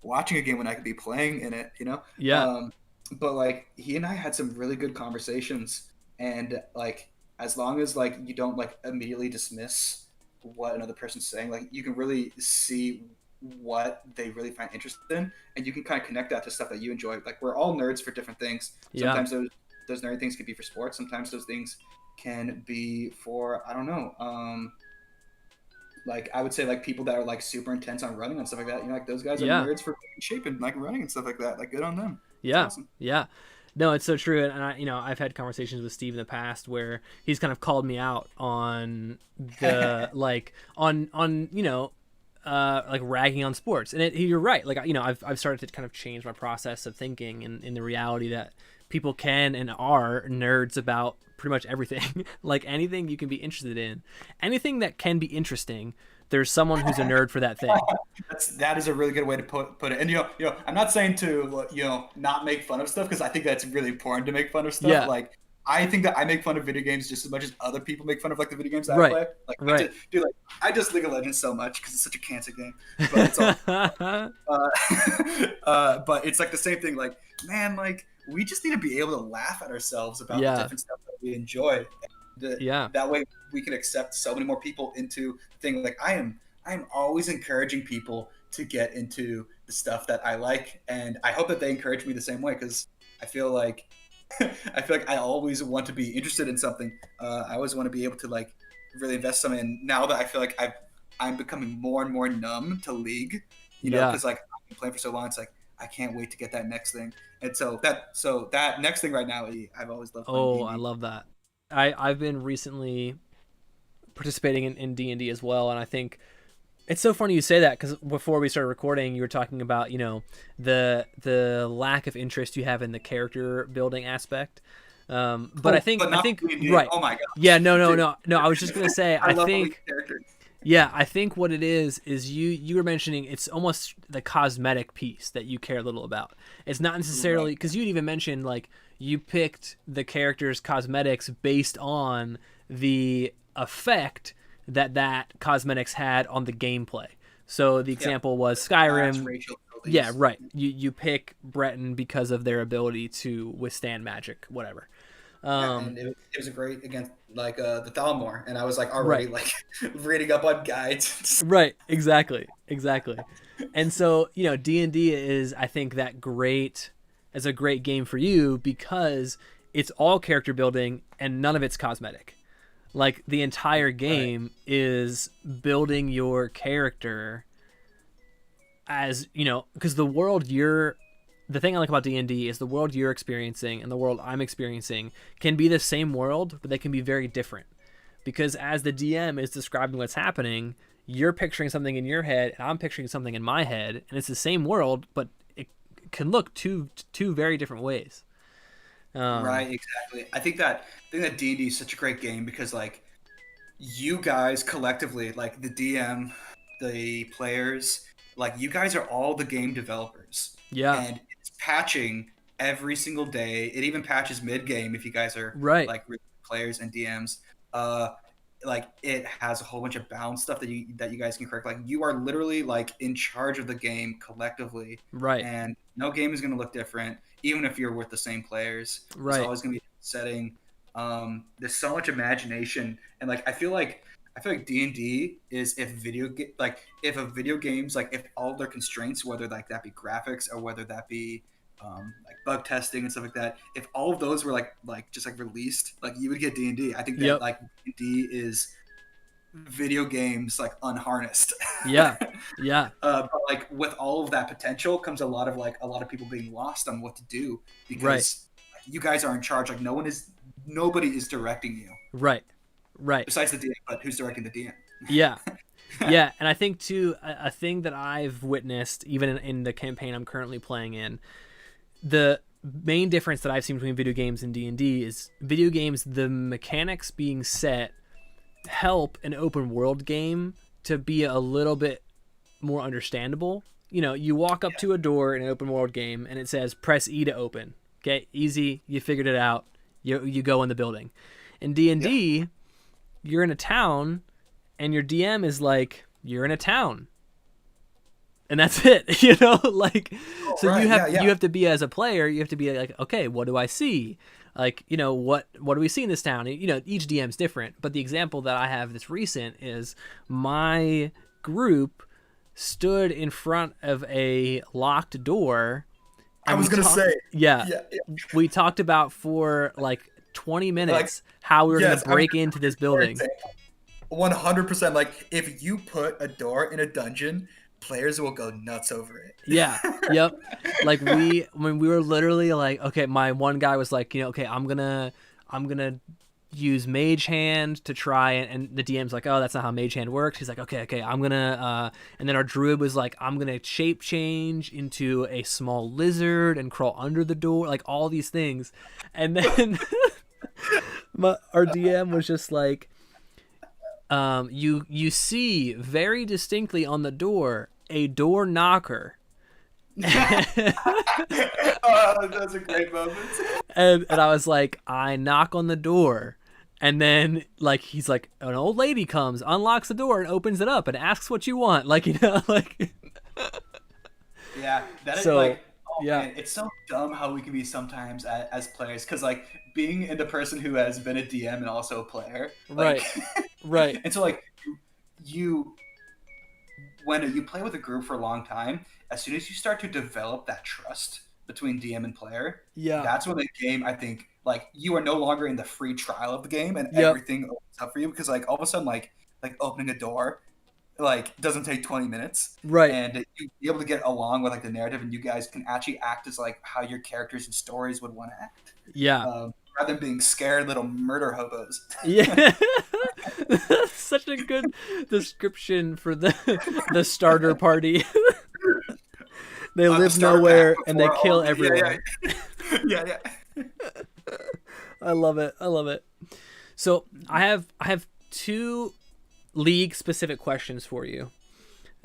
B: watching a game when I could be playing in it.
A: yeah,
B: Um, but like he and I had some really good conversations, and like as long as like you don't like immediately dismiss what another person's saying, like you can really see what they really find interested in, and you can kind of connect that to stuff that you enjoy. Like we're all nerds for different things.
A: yeah,
B: Sometimes those nerdy things can be for sports. Sometimes those things can be for I don't know. Like I would say like people that are like super intense on running and stuff like that. Like those guys are
A: yeah,
B: nerds for shape and like running and stuff like that. Like good on them. It's
A: yeah,
B: awesome.
A: yeah. No, it's so true, and I've had conversations with Steve in the past where he's kind of called me out on the like on like ragging on sports, and you're right. Like I've started to kind of change my process of thinking in the reality that people can and are nerds about pretty much everything. Like anything you can be interested in, anything that can be interesting. There's someone who's a nerd for that thing.
B: That is a really good way to put it. And I'm not saying to not make fun of stuff because I think that's really important to make fun of stuff.
A: Yeah,
B: Like I think that I make fun of video games just as much as other people make fun of like the video games that I
A: right,
B: play. Like
A: right.
B: I just League of Legends so much because it's such a cancer game, but it's all. Uh, but it's like the same thing. Like man, like we just need to be able to laugh at ourselves about the
A: Yeah,
B: different stuff that we enjoy.
A: yeah,
B: That way we can accept so many more people into the thing. Like I'm always encouraging people to get into the stuff that I like, and I hope that they encourage me the same way because I feel like I feel like I always want to be interested in something. I always want to be able to like really invest some in. Now that I feel like I'm becoming more and more numb to League,
A: yeah.
B: because like I've been playing for so long, it's like I can't wait to get that next thing. And so that next thing right now, I've always loved playing D
A: Oh,
B: and
A: I
B: D.
A: love that. I've been recently participating in D&D as well, and I think it's so funny you say that because before we started recording, you were talking about the lack of interest you have in the character building aspect. But
B: Oh,
A: I think
B: but not
A: think
B: D and D.
A: right.
B: Oh my
A: Yeah,
B: gosh,
A: no, no,
B: dude!
A: no, no. I was just gonna say
B: I
A: I
B: love Elite
A: think
B: characters.
A: yeah, I think what it is you were mentioning it's almost the cosmetic piece that you care little about. It's not necessarily
B: Right.
A: because you'd even mentioned like you picked the character's cosmetics based on the effect that cosmetics had on the gameplay. So the
B: Yeah.
A: example was
B: Class,
A: Skyrim.
B: racial
A: Yeah,
B: abilities.
A: right. You pick Breton because of their ability to withstand magic, whatever.
B: Yeah,
A: Um,
B: and it was a great against like the Thalmor, and I was like
A: right.
B: already like reading up on guides.
A: Right, exactly, exactly. And so, D&D is I think that great as a great game for you because it's all character building and none of it's cosmetic. Like the entire
B: Right.
A: game is building your character as, because the thing I like about D&D is the world you're experiencing and the world I'm experiencing can be the same world, but they can be very different because as the DM is describing what's happening, you're picturing something in your head and I'm picturing something in my head, and it's the same world, but it can look two very different ways. Um,
B: Right, exactly. I think that D&D is such a great game because like you guys collectively, like the DM, the players, like you guys are all the game developers,
A: yeah,
B: and it's patching every single day. It even patches mid game if you guys are
A: right,
B: like really players and DMs. Uh, like it has a whole bunch of balance stuff that you guys can correct. Like you are literally like in charge of the game collectively,
A: right,
B: and no game is going to look different, even if you're with the same players. There's
A: right,
B: always going to be a setting. There's so much imagination, and like I feel like D&D is if a video games like if all their constraints, whether like that be graphics or whether that be like bug testing and stuff like that, if all of those were like just like released, like you would get D&D. I think that
A: yep,
B: like D&D is video games like unharnessed.
A: yeah, yeah,
B: But like with all of that potential comes a lot of people being lost on what to do
A: right,
B: because you guys are in charge. Like nobody is directing you
A: right, right,
B: besides the DM, but who's directing the DM?
A: yeah. Yeah, and I think too a thing that I've witnessed even in the campaign I'm currently playing in, the main difference that I've seen between video games and D&D is video games, the mechanics being set help an open world game to be a little bit more understandable. You know, you walk up to a door in an open world game and it says press E to open. Okay, easy, you figured it out. You go in the building. In
B: Yeah,
A: D&D, you're in a town and your DM is like, you're in a town. And that's it. Like,
B: oh,
A: so you
B: right,
A: have
B: yeah,
A: you
B: yeah.
A: have to be, as a player, you have to be like, okay, what do I see? Like, what do we see in this town? Each DM's different, but the example that I have that's recent is my group stood in front of a locked door,
B: I
A: and
B: was gonna say,
A: yeah,
B: yeah, yeah.
A: we talked about for like 20
B: Like,
A: minutes how we were going to
B: yes, I'm
A: break into this building.
B: 100%. Like, if you put a door in a dungeon, players will go nuts over it.
A: Yeah. Yep. Like when we were literally like, okay, my one guy was like, okay, I'm gonna use Mage Hand to try and the DM's like, oh, that's not how Mage Hand works. He's like, okay, I'm gonna and then our druid was like, I'm gonna shape change into a small lizard and crawl under the door, like all these things. And then our DM was just like, you see very distinctly on the door a door knocker.
B: Oh, that's a great moment.
A: And I was like, I knock on the door, and then like he's like, an old lady comes, unlocks the door, and opens it up and asks what you want, like like.
B: Yeah, that is
A: So
B: like, oh
A: yeah,
B: man, it's so dumb how we can be sometimes as players. Because like being the person who has been a DM and also a player, like,
A: right, right,
B: and so like you when you play with a group for a long time, as soon as you start to develop that trust between DM and player,
A: yeah,
B: that's when the game, I think, like you are no longer in the free trial of the game and
A: yep,
B: everything opens up for you because like all of a sudden like opening a door like doesn't take 20 minutes
A: right,
B: and you be able to get along with like the narrative and you guys can actually act as like how your characters and stories would want to act
A: yeah,
B: rather than being scared little murder hobos.
A: yeah. Such a good description for the starter party. They
B: The
A: live
B: starter pack
A: nowhere and they
B: before all
A: kill
B: of the
A: everyone.
B: yeah.
A: I love it. I love it. So I have two league specific questions for you,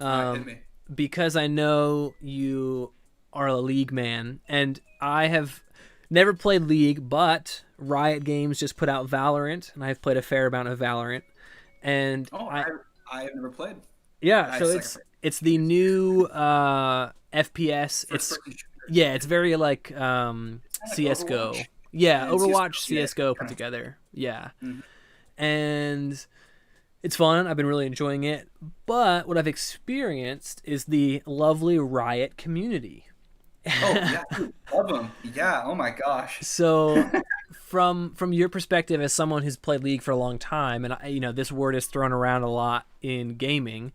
B: All right, hit
A: um,
B: me.
A: because I know you are a league man, and I have never played League, but Riot Games just put out Valorant, and I've played a fair amount of Valorant, and
B: Oh, I have never played.
A: yeah,
B: I
A: so
B: suck.
A: it's the new FPS.
B: First
A: It's
B: person shooter.
A: Yeah, it's very like
B: Kind of like
A: CS:GO.
B: Overwatch
A: Yeah,
B: and
A: Overwatch,
B: CS:GO. Yeah,
A: CS:GO put
B: kind of.
A: together. Yeah,
B: Mhm.
A: and it's fun. I've been really enjoying it. But what I've experienced is the lovely Riot community.
B: Oh yeah, dude, love them. Yeah. Oh my gosh.
A: So, from your perspective as someone who's played League for a long time, and this word is thrown around a lot in gaming,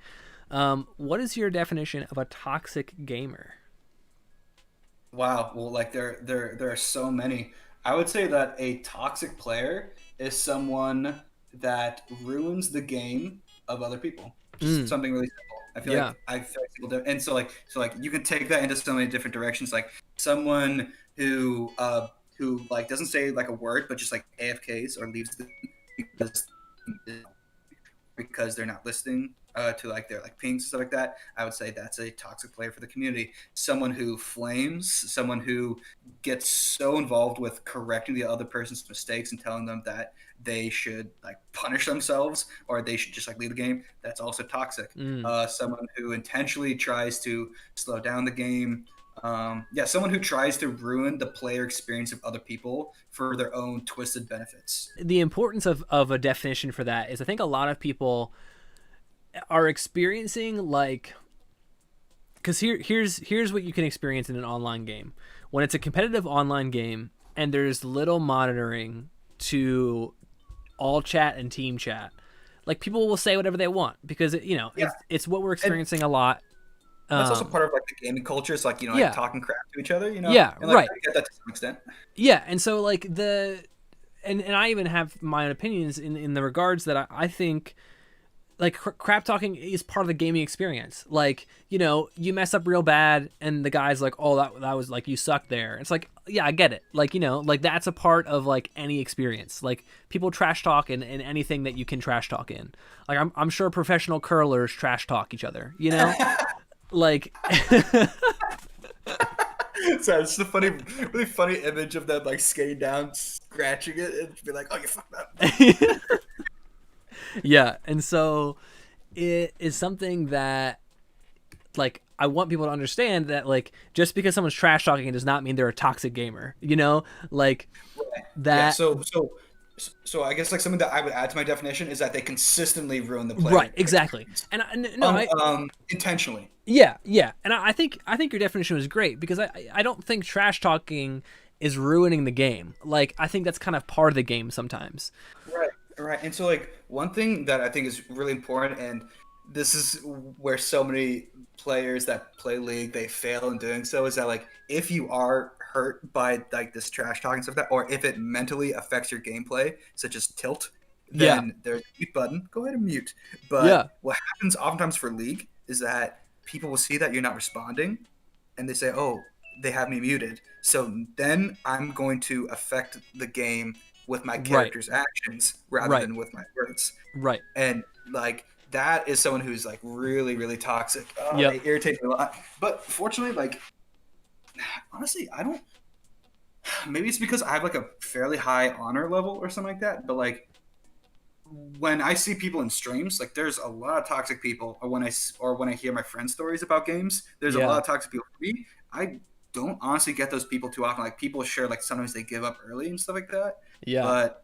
A: what is your definition of a toxic gamer?
B: Wow. Well, like there are so many. I would say that a toxic player is someone that ruins the game of other people. Just
A: Mm,
B: something really simple.
A: yeah,
B: I feel like people do, and so like you can take that into so many different directions. Like someone who who like doesn't say like a word but just like AFKs or leaves the because they're not listening to like their like pings and stuff like that, I would say that's a toxic player for the community. Someone who flames, someone who gets so involved with correcting the other person's mistakes and telling them that they should like punish themselves or they should just like leave the game. That's also toxic.
A: Mm.
B: Someone who intentionally tries to slow down the game. Yeah, someone who tries to ruin the player experience of other people for their own twisted benefits.
A: The importance of a definition for that is I think a lot of people are experiencing like because here's what you can experience in an online game when it's a competitive online game and there's little monitoring to all chat and team chat. Like people will say whatever they want because
B: Yeah.
A: it's what we're
B: And
A: experiencing a lot.
B: that's also part of like the gaming culture. It's like, like
A: Yeah,
B: talking crap to each other,
A: yeah,
B: and like
A: right.
B: I get that to some extent.
A: Yeah, and so like and I even have my own opinions in the regards that I think like crap talking is part of the gaming experience. Like, you mess up real bad and the guy's like, "Oh, that was like you sucked there." It's like, "Yeah, I get it." Like, like that's a part of like any experience. Like people trash talk in anything that you can trash talk in. Like I'm sure professional curlers trash talk each other, Like
B: So it's a funny, really funny image of them like skating down, scratching it, and be like, "Oh, you fucked up."
A: yeah, and so it is something that like I want people to understand that like just because someone's trash talking does not mean they're a toxic gamer, like
B: Yeah.
A: that.
B: So I guess like something that I would add to my definition is that they consistently ruin the player
A: Right, exactly.
B: experience,
A: No, I
B: intentionally.
A: yeah, and I think your definition was great because I don't think trash talking is ruining the game. Like I think that's kind of part of the game sometimes.
B: Right, right. And so, like, one thing that I think is really important, and this is where so many players that play League they fail in doing so, is that like if you are hurt by like this trash talking stuff that, or if it mentally affects your gameplay, such as tilt,
A: Yeah,
B: then there's a mute button. Go ahead and mute. But
A: yeah,
B: what happens oftentimes for League is that people will see that you're not responding, and they say, "Oh, they have me muted." So then I'm going to affect the game with my
A: right,
B: character's actions rather
A: right,
B: than with my words.
A: right.
B: And like that is someone who's like really, really toxic. Oh,
A: Yep.
B: they irritate me a lot. But fortunately, like honestly, I don't. Maybe it's because I have like a fairly high honor level or something like that. But like when I see people in streams, like there's a lot of toxic people. Or when I hear my friends' stories about games, there's a lot
A: Yeah,
B: of toxic people. For me, I don't honestly get those people too often. Like people share like sometimes they give up early and stuff like that.
A: yeah,
B: But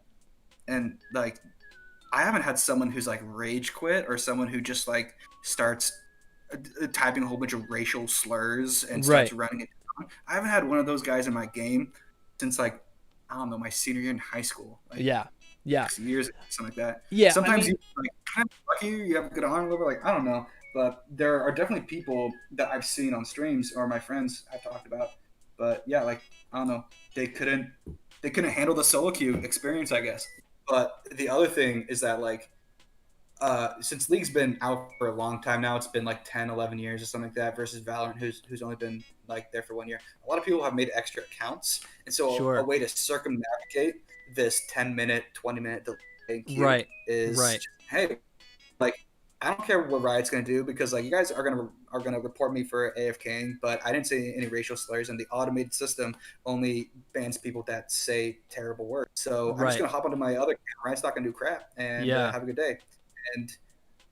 B: and like I haven't had someone who's like rage quit or someone who just like starts typing a whole bunch of racial slurs and starts
A: right.
B: running it down. I haven't had one of those guys in my game since like I don't know my senior year in high school, like
A: Yeah, yeah,
B: 6 years ago, something like that.
A: yeah. I
B: Sometimes
A: mean,
B: you like kind of lucky you have a good honor level, like I don't know, but there are definitely people that I've seen on streams or my friends I've talked about, but yeah, like I don't know, they couldn't handle the solo queue experience, I guess. But the other thing is that like since League's been out for a long time now, it's been like 10, 11 years or something like that, versus Valorant, who's only been like there for 1 year. A lot of people have made extra accounts, and so a
A: sure.
B: way to circumnavigate this 10-minute, 20-minute delay in queue
A: Right,
B: is,
A: right.
B: hey, like I don't care what Riot's gonna do because like you guys are gonna report me for AFKing, but I didn't say any racial slurs, and the automated system only bans people that say terrible words. So I'm just
A: Right.
B: gonna hop onto my other account. Riot's not gonna do crap, and
A: Yeah.
B: have a good day. And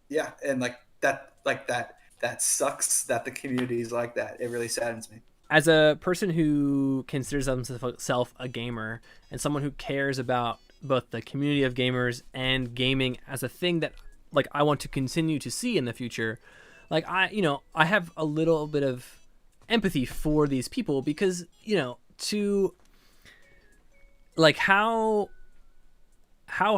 B: yeah, and like that sucks that the community is like that. It really saddens me.
A: As a person who considers himself a gamer and someone who cares about both the community of gamers and gaming as a thing that like I want to continue to see in the future, like I have a little bit of empathy for these people because, to like how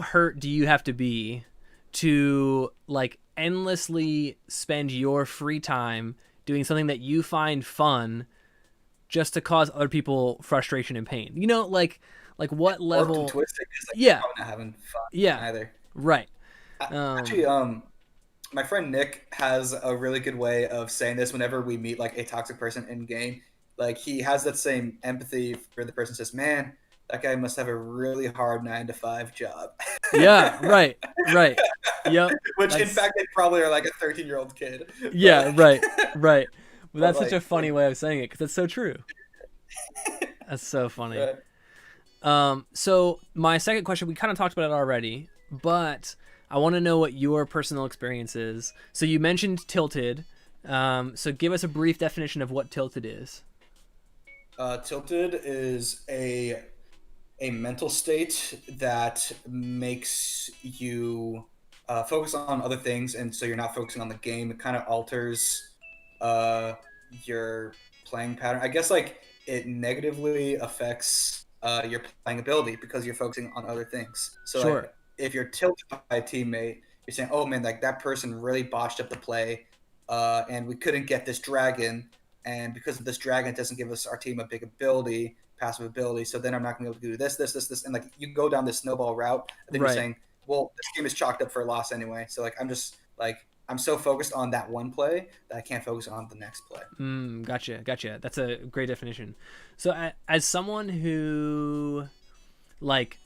A: hurt do you have to be to like endlessly spend your free time doing something that you find fun just to cause other people frustration and pain. Like what
B: Warped and
A: level?
B: twisted because like you're
A: Yeah,
B: probably not having fun
A: yeah,
B: either.
A: right.
B: Actually,
A: Um,
B: my friend Nick has a really good way of saying this whenever we meet like a toxic person in game. Like he has that same empathy for the person. Says, "Man, that guy must have a really hard 9 to 5 job.
A: Yeah, right. Yep.
B: Which in
A: That's
B: fact they probably are like a 13-year-old kid. But
A: yeah, right. But
B: but
A: that's such a
B: like
A: funny way of saying it because it's so true. That's so funny.
B: right.
A: So my second question, we kind of talked about it already, but I want to know what your personal experience is. So you mentioned tilted. So give us a brief definition of what tilted is.
B: Tilted is a mental state that makes you focus on other things, and so you're not focusing on the game. It kind of alters uh, your playing pattern. I guess like it negatively affects your playing ability because you're focusing on other things. So
A: Sure.
B: like if you're tilted by a teammate, you're saying, "Oh man, like that person really botched up the play, and we couldn't get this dragon, and because of this dragon, it doesn't give us our team a big ability." Passive ability, so then I'm not going to be able to do this, and like you go down this snowball route, and then you're
A: Right.
B: saying, well, this game is chalked up for a loss anyway. So like I'm just like I'm so focused on that one play that I can't focus on the next play.
A: Gotcha. That's a great definition. So as someone like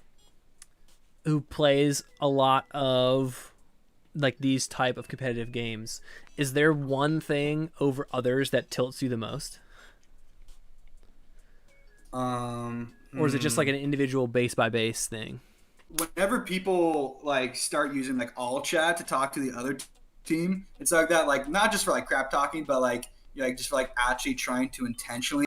A: who plays a lot of like these type of competitive games, is there one thing over others that tilts you the most?
B: Um,
A: Or is it just like
B: hmm.
A: an individual base by base thing?
B: Whenever people like start using like all chat to talk to the other team, it's like that, like not just for like crap talking, but like just for like actually trying to intentionally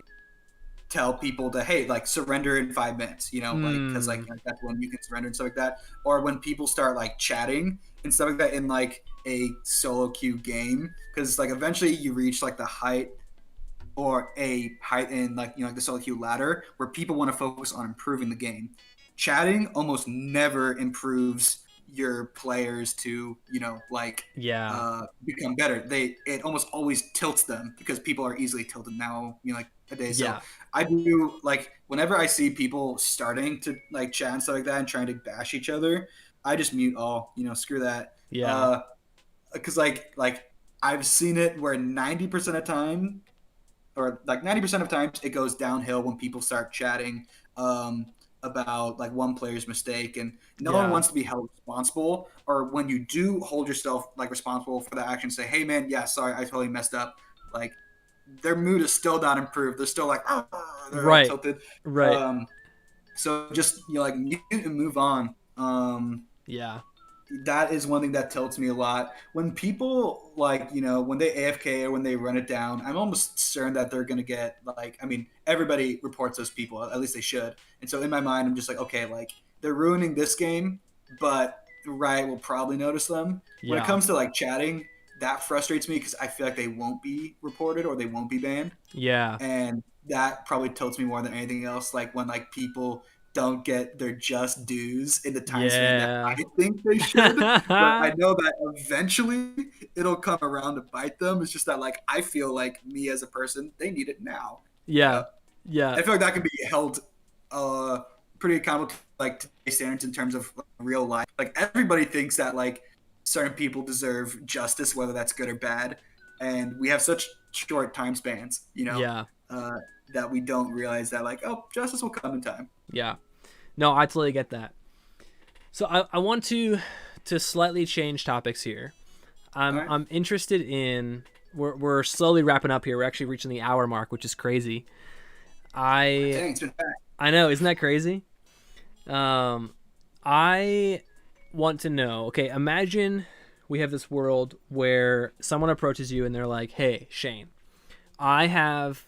B: tell people to hey like surrender in 5 minutes, like because like
A: Mm,
B: that's when you can surrender and stuff like that. Or when people start like chatting and stuff like that in like a solo queue game, because like eventually you reach like the height or a height in like like the solo queue ladder where people want to focus on improving the game. Chatting almost never improves your players to like
A: yeah.
B: become better. It almost always tilts them because people are easily tilted now, like a day. So
A: Yeah.
B: I do like whenever I see people starting to like chat and stuff like that and trying to bash each other, I just mute all. Screw that.
A: Yeah.
B: Because like I've seen it where 90% of time or like 90% of times it goes downhill when people start chatting um, about like one player's mistake, and no one
A: Yeah.
B: wants to be held responsible. Or when you do hold yourself like responsible for the action, say, hey man, yeah, sorry, I totally messed up. Like their mood is still not improved. They're still like, oh, they're all
A: Right.
B: tilted.
A: Right.
B: So just like mute and move on.
A: Yeah.
B: That is one thing that tilts me a lot. When people like, when they AFK or when they run it down, I'm almost certain that they're gonna get like, I mean, everybody reports those people, at least they should. And so in my mind, I'm just like, okay, like they're ruining this game, but Riot will probably notice them. When it
A: Yeah.
B: comes to like chatting, that frustrates me because I feel like they won't be reported or they won't be banned,
A: Yeah.
B: and that probably tilts me more than anything else. Like when like people don't get their just dues in the time span that
A: Yeah.
B: I think they should, but I know that eventually it'll come around to bite them. It's just that like I feel like me as a person, they need it now.
A: Yeah. Yeah.
B: I feel like that can be held uh pretty accountable to like today's standards in terms of like, real life. Like everybody thinks that like certain people deserve justice, whether that's good or bad, and we have such short time spans,
A: Yeah.
B: uh, that we don't realize that like oh justice will come in time.
A: Yeah. No, I totally get that. So I want to slightly change topics here.
B: All
A: I'm
B: right.
A: I'm interested in we're slowly wrapping up here. We're actually reaching the hour mark, which is crazy. I
B: Dang, it's been back.
A: I know, isn't that crazy? I want to know. Okay, imagine we have this world where someone approaches you and they're like, "Hey, Shane, I have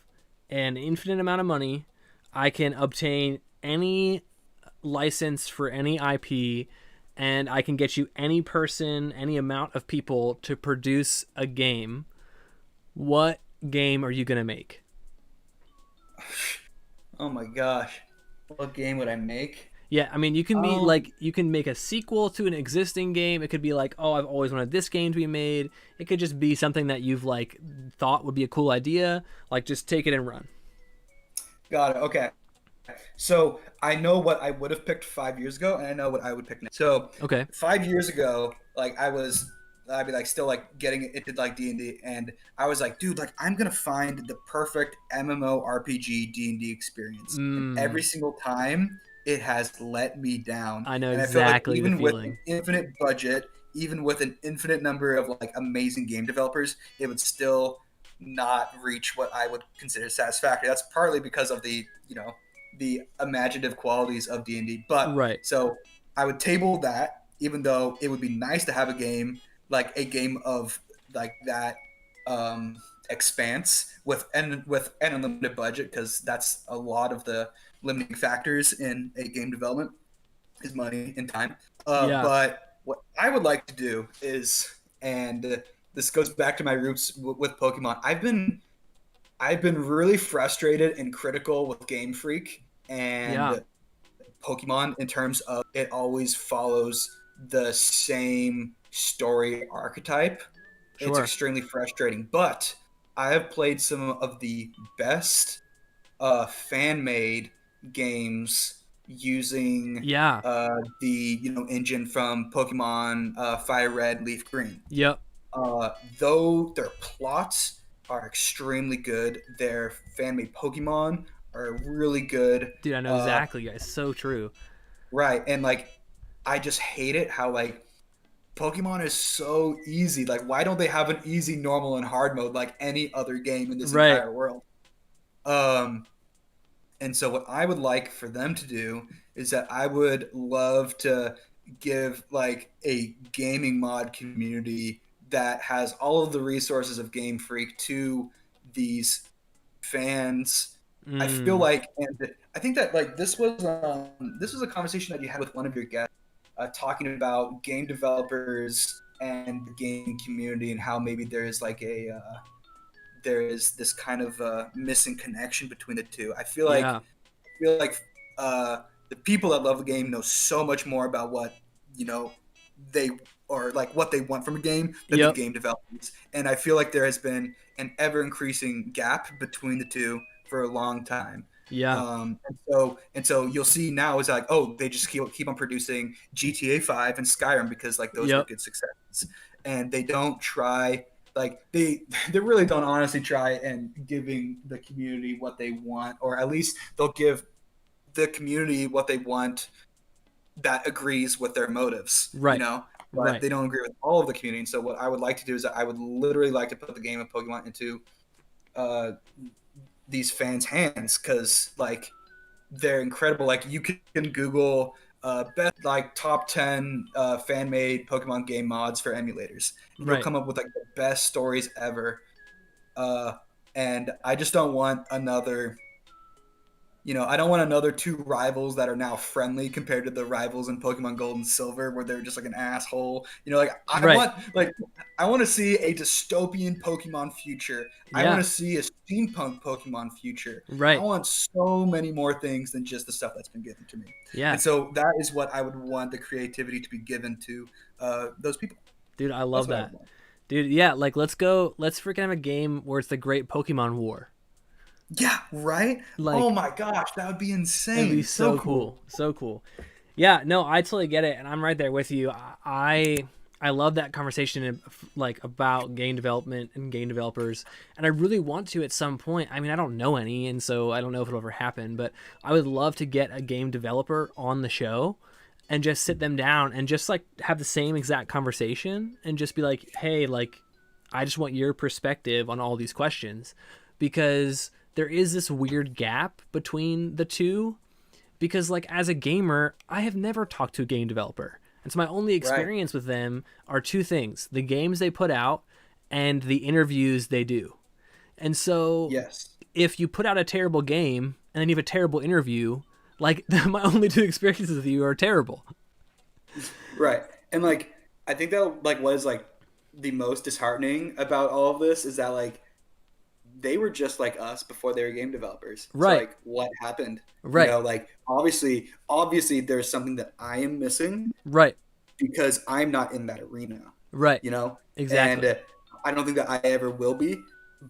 A: an infinite amount of money. I can obtain any license for any IP, and I can get you any person, any amount of people to produce a game. What game are you gonna make?"
B: Oh my gosh, what game would I make?
A: Yeah, I mean, you can be
B: Um,
A: like, you can make a sequel to an existing game. It could be like, oh, I've always wanted this game to be made. It could just be something that you've like thought would be a cool idea. Like, just take it and run.
B: got it. Okay. So I know what I would have picked 5 years ago, and I know what I would pick now. So
A: Okay.
B: 5 years ago, like I'd be like still like getting into like D&D, and I was like, dude, like I'm gonna find the perfect MMO RPG D&D experience, and
A: Mm.
B: every single time. it has let me down.
A: I know
B: And I feel like
A: exactly the
B: even with an
A: feeling.
B: infinite budget, even with an infinite number of like amazing game developers, it would still not reach what I would consider satisfactory. That's partly because of the imaginative qualities of D&D. But
A: Right.
B: so I would table that, even though it would be nice to have a game like a game of like that expanse with an unlimited budget, because that's a lot of the limiting factors in a game development is money and time.
A: Yeah.
B: But what I would like to do is, and this goes back to my roots with Pokemon. I've been really frustrated and critical with Game Freak
A: Yeah.
B: and Pokemon in terms of it always follows the same story archetype. It's
A: Sure.
B: extremely frustrating, but I have played some of the best fan made games using
A: Yeah.
B: the engine from Pokemon Fire Red, Leaf Green.
A: Yep.
B: Though their plots are extremely good, their fan made Pokemon are really good.
A: Dude, I know exactly, guys. So true.
B: Right, and like I just hate it how like Pokemon is so easy. Like, why don't they have an easy, normal, and hard mode like any other game in this
A: Right.
B: entire world? Um, And so, what I would like for them to do is that I would love to give like a gaming mod community that has all of the resources of Game Freak to these fans. I feel
A: Mm.
B: like, and I think that like this was a conversation that you had with one of your guests, talking about game developers and the gaming community and how maybe there is like there is this kind of missing connection between the two.
A: Yeah.
B: Feel like the people that love the game know so much more about what you know they or like what they want from a game than the
A: Yep.
B: game developers. And I feel like there has been an ever increasing gap between the two for a long time.
A: Yeah.
B: And so you'll see now is like, oh, they just keep on producing GTA 5 and Skyrim because like those were
A: Yep.
B: good successes, and they don't try like they really don't honestly try and giving the community what they want, or at least they'll give the community what they want that agrees with their motives,
A: Right.
B: but
A: Right.
B: they don't agree with all of the community. And so what I would like to do is that I would literally like to put the game of Pokemon into uh, these fans' hands, because like they're incredible. Like you can Google best like top 10 fan made Pokemon game mods for emulators, and you'll
A: Right.
B: come up with like the best stories ever. Uh, and I just don't want another I don't want another two rivals that are now friendly compared to the rivals in Pokemon Gold and Silver where they're just like an asshole. Like
A: Right.
B: I want to see a dystopian Pokemon future. I want
A: Yeah.
B: to see a steampunk Pokemon future. I
A: Right.
B: want so many more things than just the stuff that's been given to me.
A: Yeah.
B: And so that is what I would want the creativity to be given to those people.
A: Dude, I
B: That's
A: love
B: what I would
A: that.
B: want.
A: Dude, yeah, like let's go. Let's freaking have a game where it's the Great Pokemon War.
B: Yeah, right? Oh
A: Like
B: my gosh, that would be
A: it'd be
B: insane. So
A: so
B: cool.
A: cool. So cool. Yeah, no, I totally get it, and I'm right there with you. I love that conversation like about game development and game developers, and I really want to at some point. I mean, I don't know any, and so I don't know if it'll ever happen. But I would love to get a game developer on the show and just sit them down and just like have the same exact conversation and just be like, hey, like, I just want your perspective on all these questions, because there is this weird gap between the two, because like as a gamer I have never talked to a game developer, and so my only
B: Right.
A: experience with them are two things: the games they put out and the interviews they do. And so
B: Yes.
A: if you put out a terrible game and then you have a terrible interview, like my only two experiences with you are terrible.
B: Right. And like I think that like what is like the most disheartening about all of this is that like they were just like us before they were game developers. So
A: Right.
B: like what happened?
A: Right.
B: Like obviously there's something that I am missing
A: Right.
B: because I'm not in that arena,
A: Right.
B: you know? And
A: Exactly.
B: I don't think that I ever will be,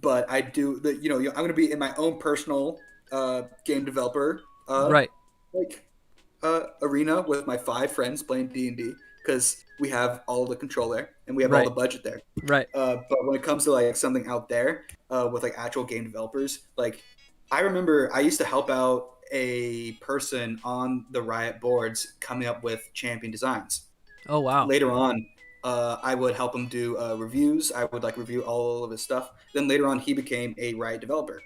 B: but I do that, I'm going to be in my own personal game developer
A: Right.
B: like arena with my 5 friends playing D&D, because we have all the control there and we have all the
A: Right.
B: budget there.
A: Right.
B: But when it comes to like something out there with like actual game developers, like I remember I used to help out a person on the Riot boards coming up with champion designs.
A: Oh wow.
B: Later on, I would help him do reviews. I would like review all of his stuff. Then later on, he became a Riot developer,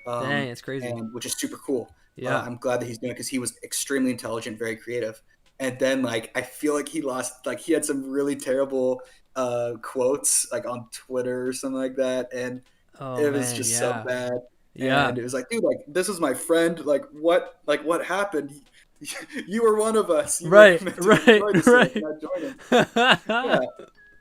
A: Dang, it's crazy.
B: and which is super cool.
A: Yeah.
B: I'm glad that he's doing it because he was extremely intelligent, very creative. And then like I feel like he lost, like he had some really terrible quotes like on Twitter or something like that, and
A: Oh
B: it was
A: man,
B: just so
A: yeah.
B: bad.
A: Yeah.
B: And it was like, dude, like this is my friend. Like what happened? You were one of us. You were
A: Right,
B: meant to
A: right,
B: destroy this thing,
A: right.
B: not join him.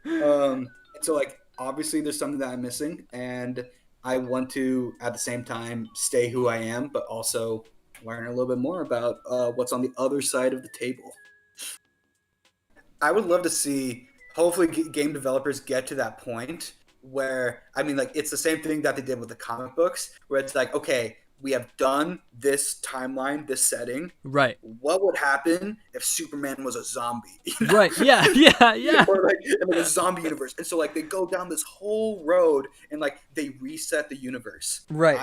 B: Yeah. And so like obviously there's something that I'm missing, and I want to at the same time stay who I am, but also learn a little bit more about what's on the other side of the table. I would love to see hopefully game developers get to that point where I mean like it's the same thing that they did with the comic books where it's like okay, we have done this timeline, this setting.
A: Right.
B: What would happen if Superman was a zombie?
A: Right. Yeah. Yeah. Yeah.
B: Or like in like a zombie universe. And so like they go down this whole road and like they reset the universe.
A: Right.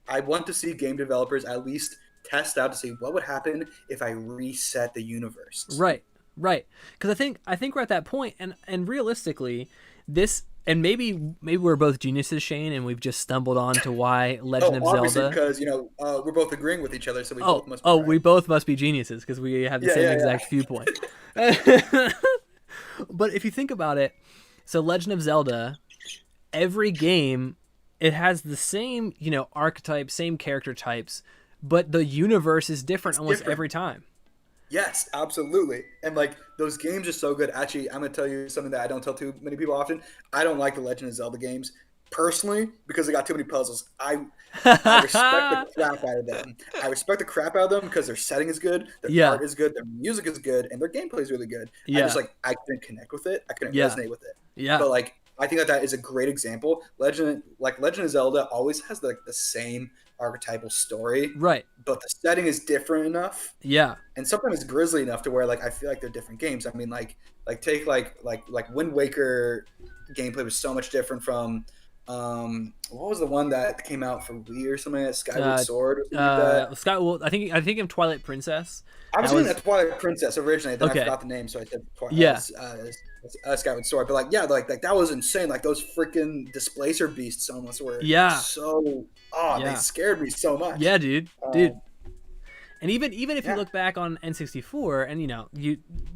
B: I want to see game developers at least test out to see what would happen if I reset the universe.
A: Right. Right. Because I think we're at that point, and realistically, this and maybe we're both geniuses, Shane, and we've just stumbled on to why Legend of
B: Obviously
A: Zelda.
B: because we're both agreeing with each other, so we
A: Oh,
B: both must be
A: oh,
B: right.
A: we both must be geniuses because we have the
B: Yeah,
A: same
B: yeah, yeah.
A: exact viewpoint. But if you think about it, so Legend of Zelda, every game, it has the same, archetypes, same character types, but the universe is different
B: It's
A: almost
B: different.
A: every time.
B: Yes, absolutely. And like those games are so good. Actually, I'm gonna tell you something that I don't tell too many people often. I don't like the Legend of Zelda games personally because they got too many puzzles. I respect the crap out of them. I respect the crap out of them because their setting is good, their
A: Yeah.
B: art is good, their music is good, and their gameplay is really good. I
A: Yeah.
B: just like I couldn't connect with it. I couldn't
A: Yeah.
B: resonate with it.
A: Yeah.
B: But like I think that that is a great example. Legend of Zelda always has like the same archetypal story,
A: Right.
B: but the setting is different enough
A: Yeah.
B: and sometimes it's grisly enough to where like I feel like they're different games. I mean, like take like Wind Waker gameplay was so much different from what was the one that came out for Wii or something like that, Skyward
A: Uh,
B: Sword or something like that.
A: Scott. Well, I think of Twilight Princess.
B: I was
A: That
B: thinking
A: was
B: that Twilight Princess originally, then I
A: okay.
B: forgot the name, so I said
A: Yeah.
B: Skyward Sword. But like yeah, like that was insane. Like those freaking displacer beasts almost were
A: Yeah.
B: so they
A: Yeah.
B: scared me so much.
A: Yeah, dude. Dude.
B: Um,
A: And even if you
B: yeah,
A: look back on N64, and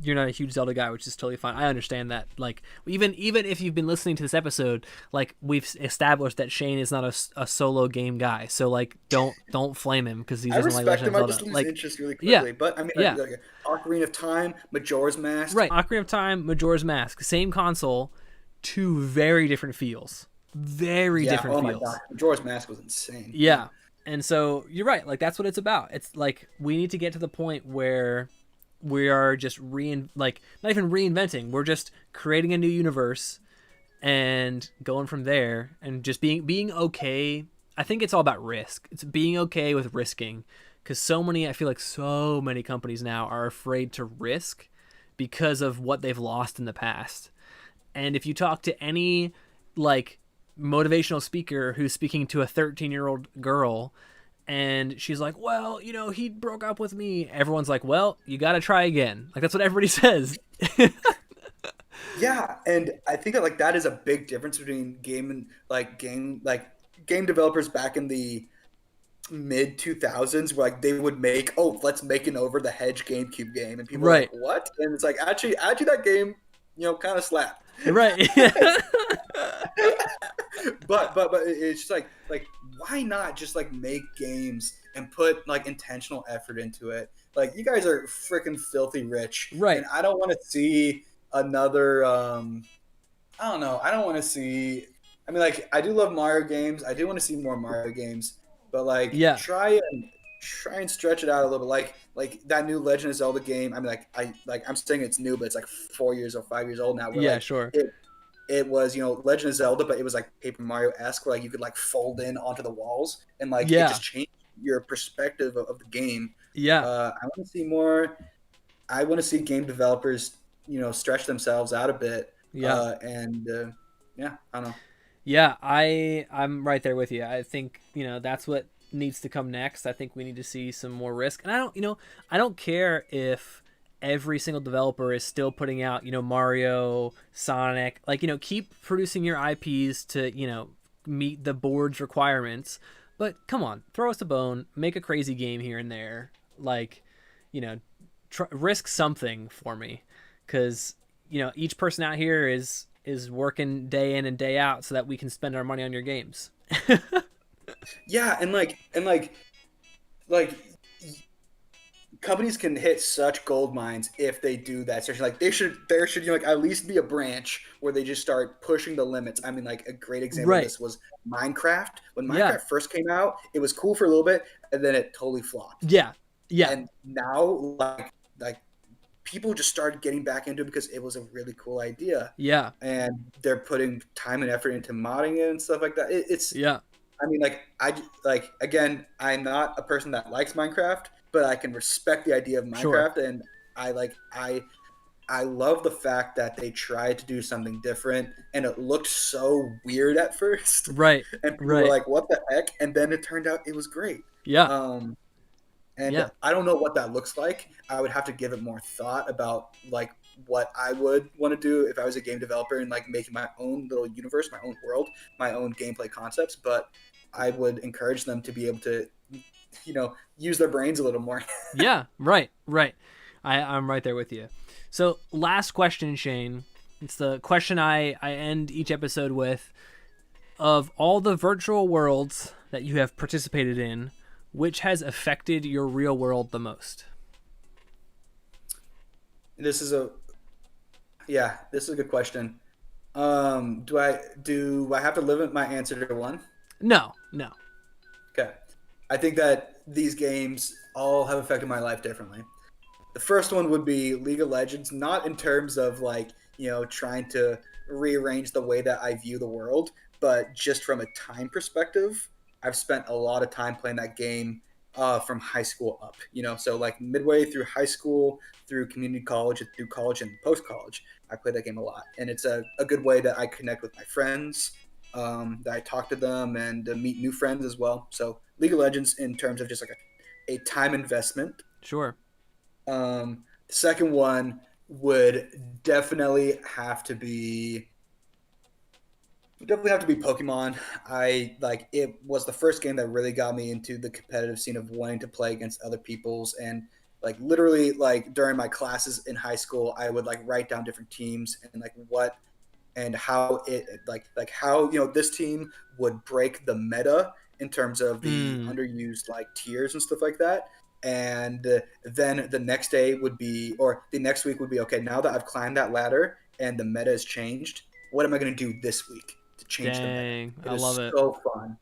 A: you're not a huge Zelda guy, which is totally fine. I understand that. Like even if you've been listening to this episode, like we've established that Shane is not a solo game guy. So like don't flame him because he
B: I
A: doesn't like
B: respect
A: Legend
B: him. I
A: of
B: just
A: Zelda.
B: lose
A: Like
B: interest really
A: yeah,
B: quickly. But I mean,
A: yeah,
B: like Ocarina of Time, Majora's Mask.
A: right. Ocarina of Time, Majora's Mask, same console, two very different feels. Very
B: Yeah.
A: different
B: Oh my
A: feels.
B: god, Majora's Mask was insane.
A: Yeah. And so you're right. Like that's what it's about. It's like we need to get to the point where we are just not even reinventing. We're just creating a new universe and going from there and just being okay. I think it's all about risk. It's being okay with risking because I feel like so many companies now are afraid to risk because of what they've lost in the past. And if you talk to any like motivational speaker who's speaking to a 13-year-old girl and she's like, well, he broke up with me. Everyone's like, well, you got to try again. Like that's what everybody says.
B: Yeah, and I think that like that is a big difference between game developers back in the mid 2000s where like they would make let's make an over the hedge GameCube game and people are like
A: Right.
B: what, and it's like actually that game kind of slapped.
A: Right.
B: but it's just like why not just like make games and put like intentional effort into it. Like you guys are freaking filthy rich,
A: Right.
B: and I don't want to see another I don't know, I don't want to see, I mean like I do love Mario games, I do want to see more Mario games, but like
A: Yeah.
B: try and stretch it out a little bit. Like that new Legend of Zelda game, I mean I'm saying it's new, but it's like 4 years or 5 years old now, where
A: Yeah,
B: like
A: sure.
B: it was Legend of Zelda, but it was like Paper Mario esque, where like you could like fold in onto the walls and like it
A: Yeah.
B: just changed your perspective of the game.
A: Yeah.
B: I want to see more. I want to see game developers stretch themselves out a bit.
A: Yeah.
B: Yeah, I don't know.
A: Yeah, I'm right there with you. I think, that's what needs to come next. I think we need to see some more Risk. And I don't care if every single developer is still putting out, Mario, Sonic, like, keep producing your IPs to, meet the board's requirements. But come on, throw us a bone, make a crazy game here and there. Like, you know, risk something for me, because each person out here is working day in and day out so that we can spend our money on your games.
B: Yeah, and like companies can hit such gold mines if they do that. So like there should like at least be a branch where they just start pushing the limits. I mean, like a great example of
A: Right.
B: this was Minecraft. When
A: Yeah.
B: Minecraft first came out, it was cool for a little bit, and then it totally flopped.
A: Yeah. Yeah.
B: And now like people just started getting back into it because it was a really cool idea,
A: Yeah.
B: and they're putting time and effort into modding it and stuff like that. It's
A: Yeah.
B: I mean, like again, I'm not a person that likes Minecraft, but I can respect the idea of
A: Sure.
B: Minecraft, and I love the fact that they tried to do something different, and it looked so weird at first,
A: Right.
B: and people were
A: Right.
B: like, "What the heck?" And then it turned out it was great.
A: Yeah.
B: Um, and
A: Yeah.
B: I don't know what that looks like. I would have to give it more thought about like what I would want to do if I was a game developer and like making my own little universe, my own world, my own gameplay concepts. But I would encourage them to be able to, use their brains a little more.
A: Yeah. Right. Right. I'm right there with you. So last question, Shane. It's the question I end each episode with. Of all the virtual worlds that you have participated in, which has affected your real world the most?
B: This is a this is a good question. Do I have to limit my answer to one?
A: No. No.
B: Okay. I think that these games all have affected my life differently. The first one would be League of Legends, not in terms of like, trying to rearrange the way that I view the world, but just from a time perspective. I've spent a lot of time playing that game from high school up, so like midway through high school, through community college, through college, and post college. I play that game a lot. And it's a good way that I connect with my friends, that I talk to them and meet new friends as well. So League of Legends in terms of just like a time investment.
A: Sure.
B: The second one would definitely have to be Pokemon. I like it was the first game that really got me into the competitive scene of wanting to play against other people's, and like literally like during my classes in high school, I would like write down different teams and like what and how it like how this team would break the meta in terms of the
A: Mm.
B: underused like tiers and stuff like that. And then the next day would be, or the next week would be, okay, now that I've climbed that ladder and the meta has changed, what am I going to do this week to change the meta?
A: Dang.
B: It
A: I love
B: is
A: it.
B: so fun.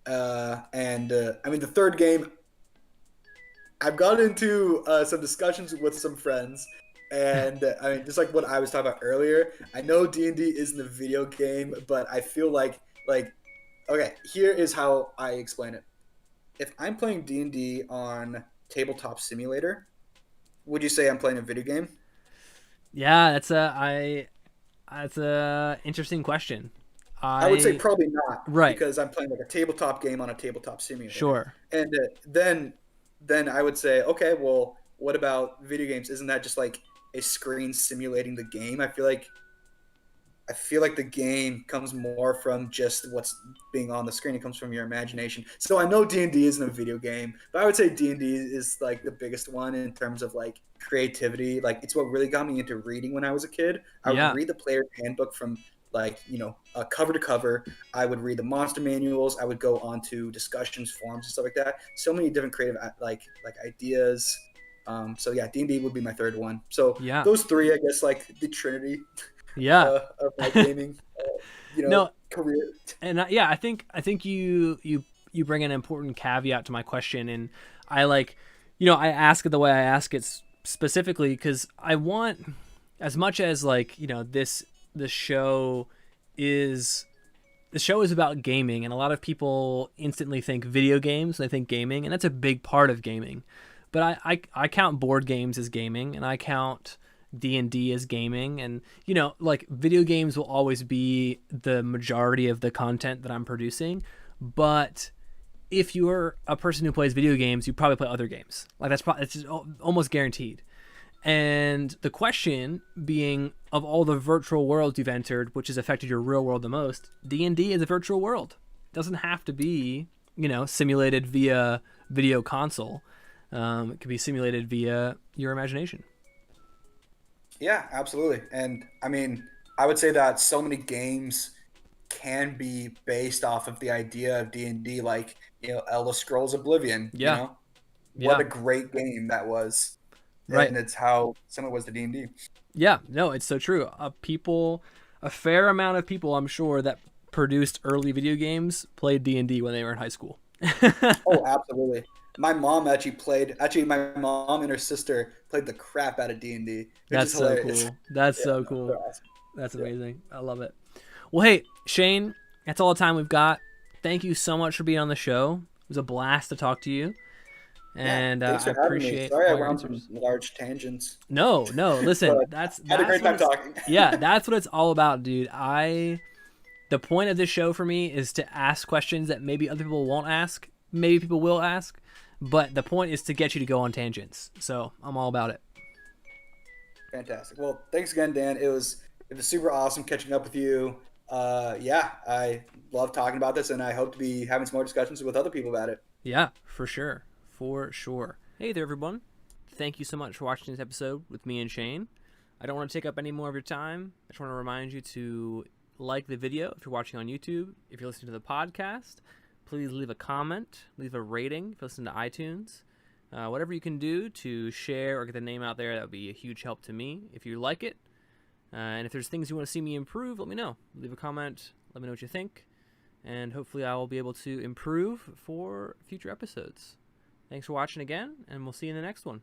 B: And I mean, the third game, I've got into some discussions with some friends, and I mean, just like what I was talking about earlier, I know D&D isn't a video game, but I feel like okay, here is how I explain it. If I'm playing D&D on Tabletop Simulator, would you say I'm playing a video game?
A: Yeah, that's a interesting question.
B: I would say
A: I
B: probably not,
A: Right.
B: because I'm playing like a tabletop game on a tabletop simulator.
A: Sure.
B: And then I would say, okay, well, what about video games? Isn't that just like a screen simulating the game? I feel like the game comes more from just what's being on the screen. It comes from your imagination. So I know D&D isn't a video game, but I would say D&D is like the biggest one in terms of like creativity. Like it's what really got me into reading when I was a kid. I would
A: Yeah.
B: read the player's handbook from like, cover to cover. I would read the monster manuals. I would go on to discussions, forums, and stuff like that. So many different creative like ideas. So yeah, D&D would be my third one. So
A: Yeah.
B: those three, I guess, like the trinity
A: Yeah.
B: of my gaming,
A: No,
B: career.
A: and yeah, I think you bring an important caveat to my question, and I like, I ask it the way I ask it specifically because I want, as much as like, the show is the show is about gaming, and a lot of people instantly think video games, they think gaming, and that's a big part of gaming. But I count board games as gaming, and I count D&D as gaming, and like video games will always be the majority of the content that I'm producing. But if you're a person who plays video games, you probably play other games. Like it's just almost guaranteed. And the question being, of all the virtual worlds you've entered, which has affected your real world the most, D&D is a virtual world. It doesn't have to be, simulated via video console. It could be simulated via your imagination.
B: Yeah, absolutely. And I mean, I would say that so many games can be based off of the idea of D&D, like, Elder Scrolls Oblivion,
A: Yeah,
B: what
A: yeah,
B: a great game that was.
A: right.
B: And it's how similar was to D&D.
A: Yeah, no, it's so true. A fair amount of people, I'm sure, that produced early video games played D&D when they were in high school.
B: Oh, absolutely. My mom and her sister played the crap out of D&D, which
A: That's
B: is
A: so
B: hilarious.
A: cool. That's
B: Yeah,
A: so
B: no,
A: cool.
B: they're awesome.
A: That's
B: Yeah.
A: amazing. I love it. Well, hey, Shane, that's all the time we've got. Thank you so much for being on the show. It was a blast to talk to you,
B: Yeah,
A: and
B: thanks
A: I
B: for having me.
A: appreciate
B: Sorry I
A: all your
B: went on some
A: answers.
B: large tangents,
A: No, no,
B: but
A: listen,
B: I
A: that's
B: had a
A: that's
B: great
A: what
B: time
A: it's
B: talking.
A: yeah, that's what it's all about, dude. The point of this show for me is to ask questions that maybe other people won't ask, maybe people will ask, but the point is to get you to go on tangents. So I'm all about it.
B: Fantastic. Well, thanks again, Dan. It was super awesome catching up with you. Yeah, I love talking about this, and I hope to be having some more discussions with other people about it.
A: Yeah, for sure. For sure. Hey there, everyone. Thank you so much for watching this episode with me and Shane. I don't want to take up any more of your time. I just want to remind you to like the video if you're watching on YouTube. If you're listening to the podcast, please leave a comment, leave a rating if you listen to iTunes. Whatever you can do to share or get the name out there, that would be a huge help to me if you like it. And if there's things you want to see me improve, let me know. Leave a comment, let me know what you think, and hopefully I will be able to improve for future episodes. Thanks for watching again, and we'll see you in the next one.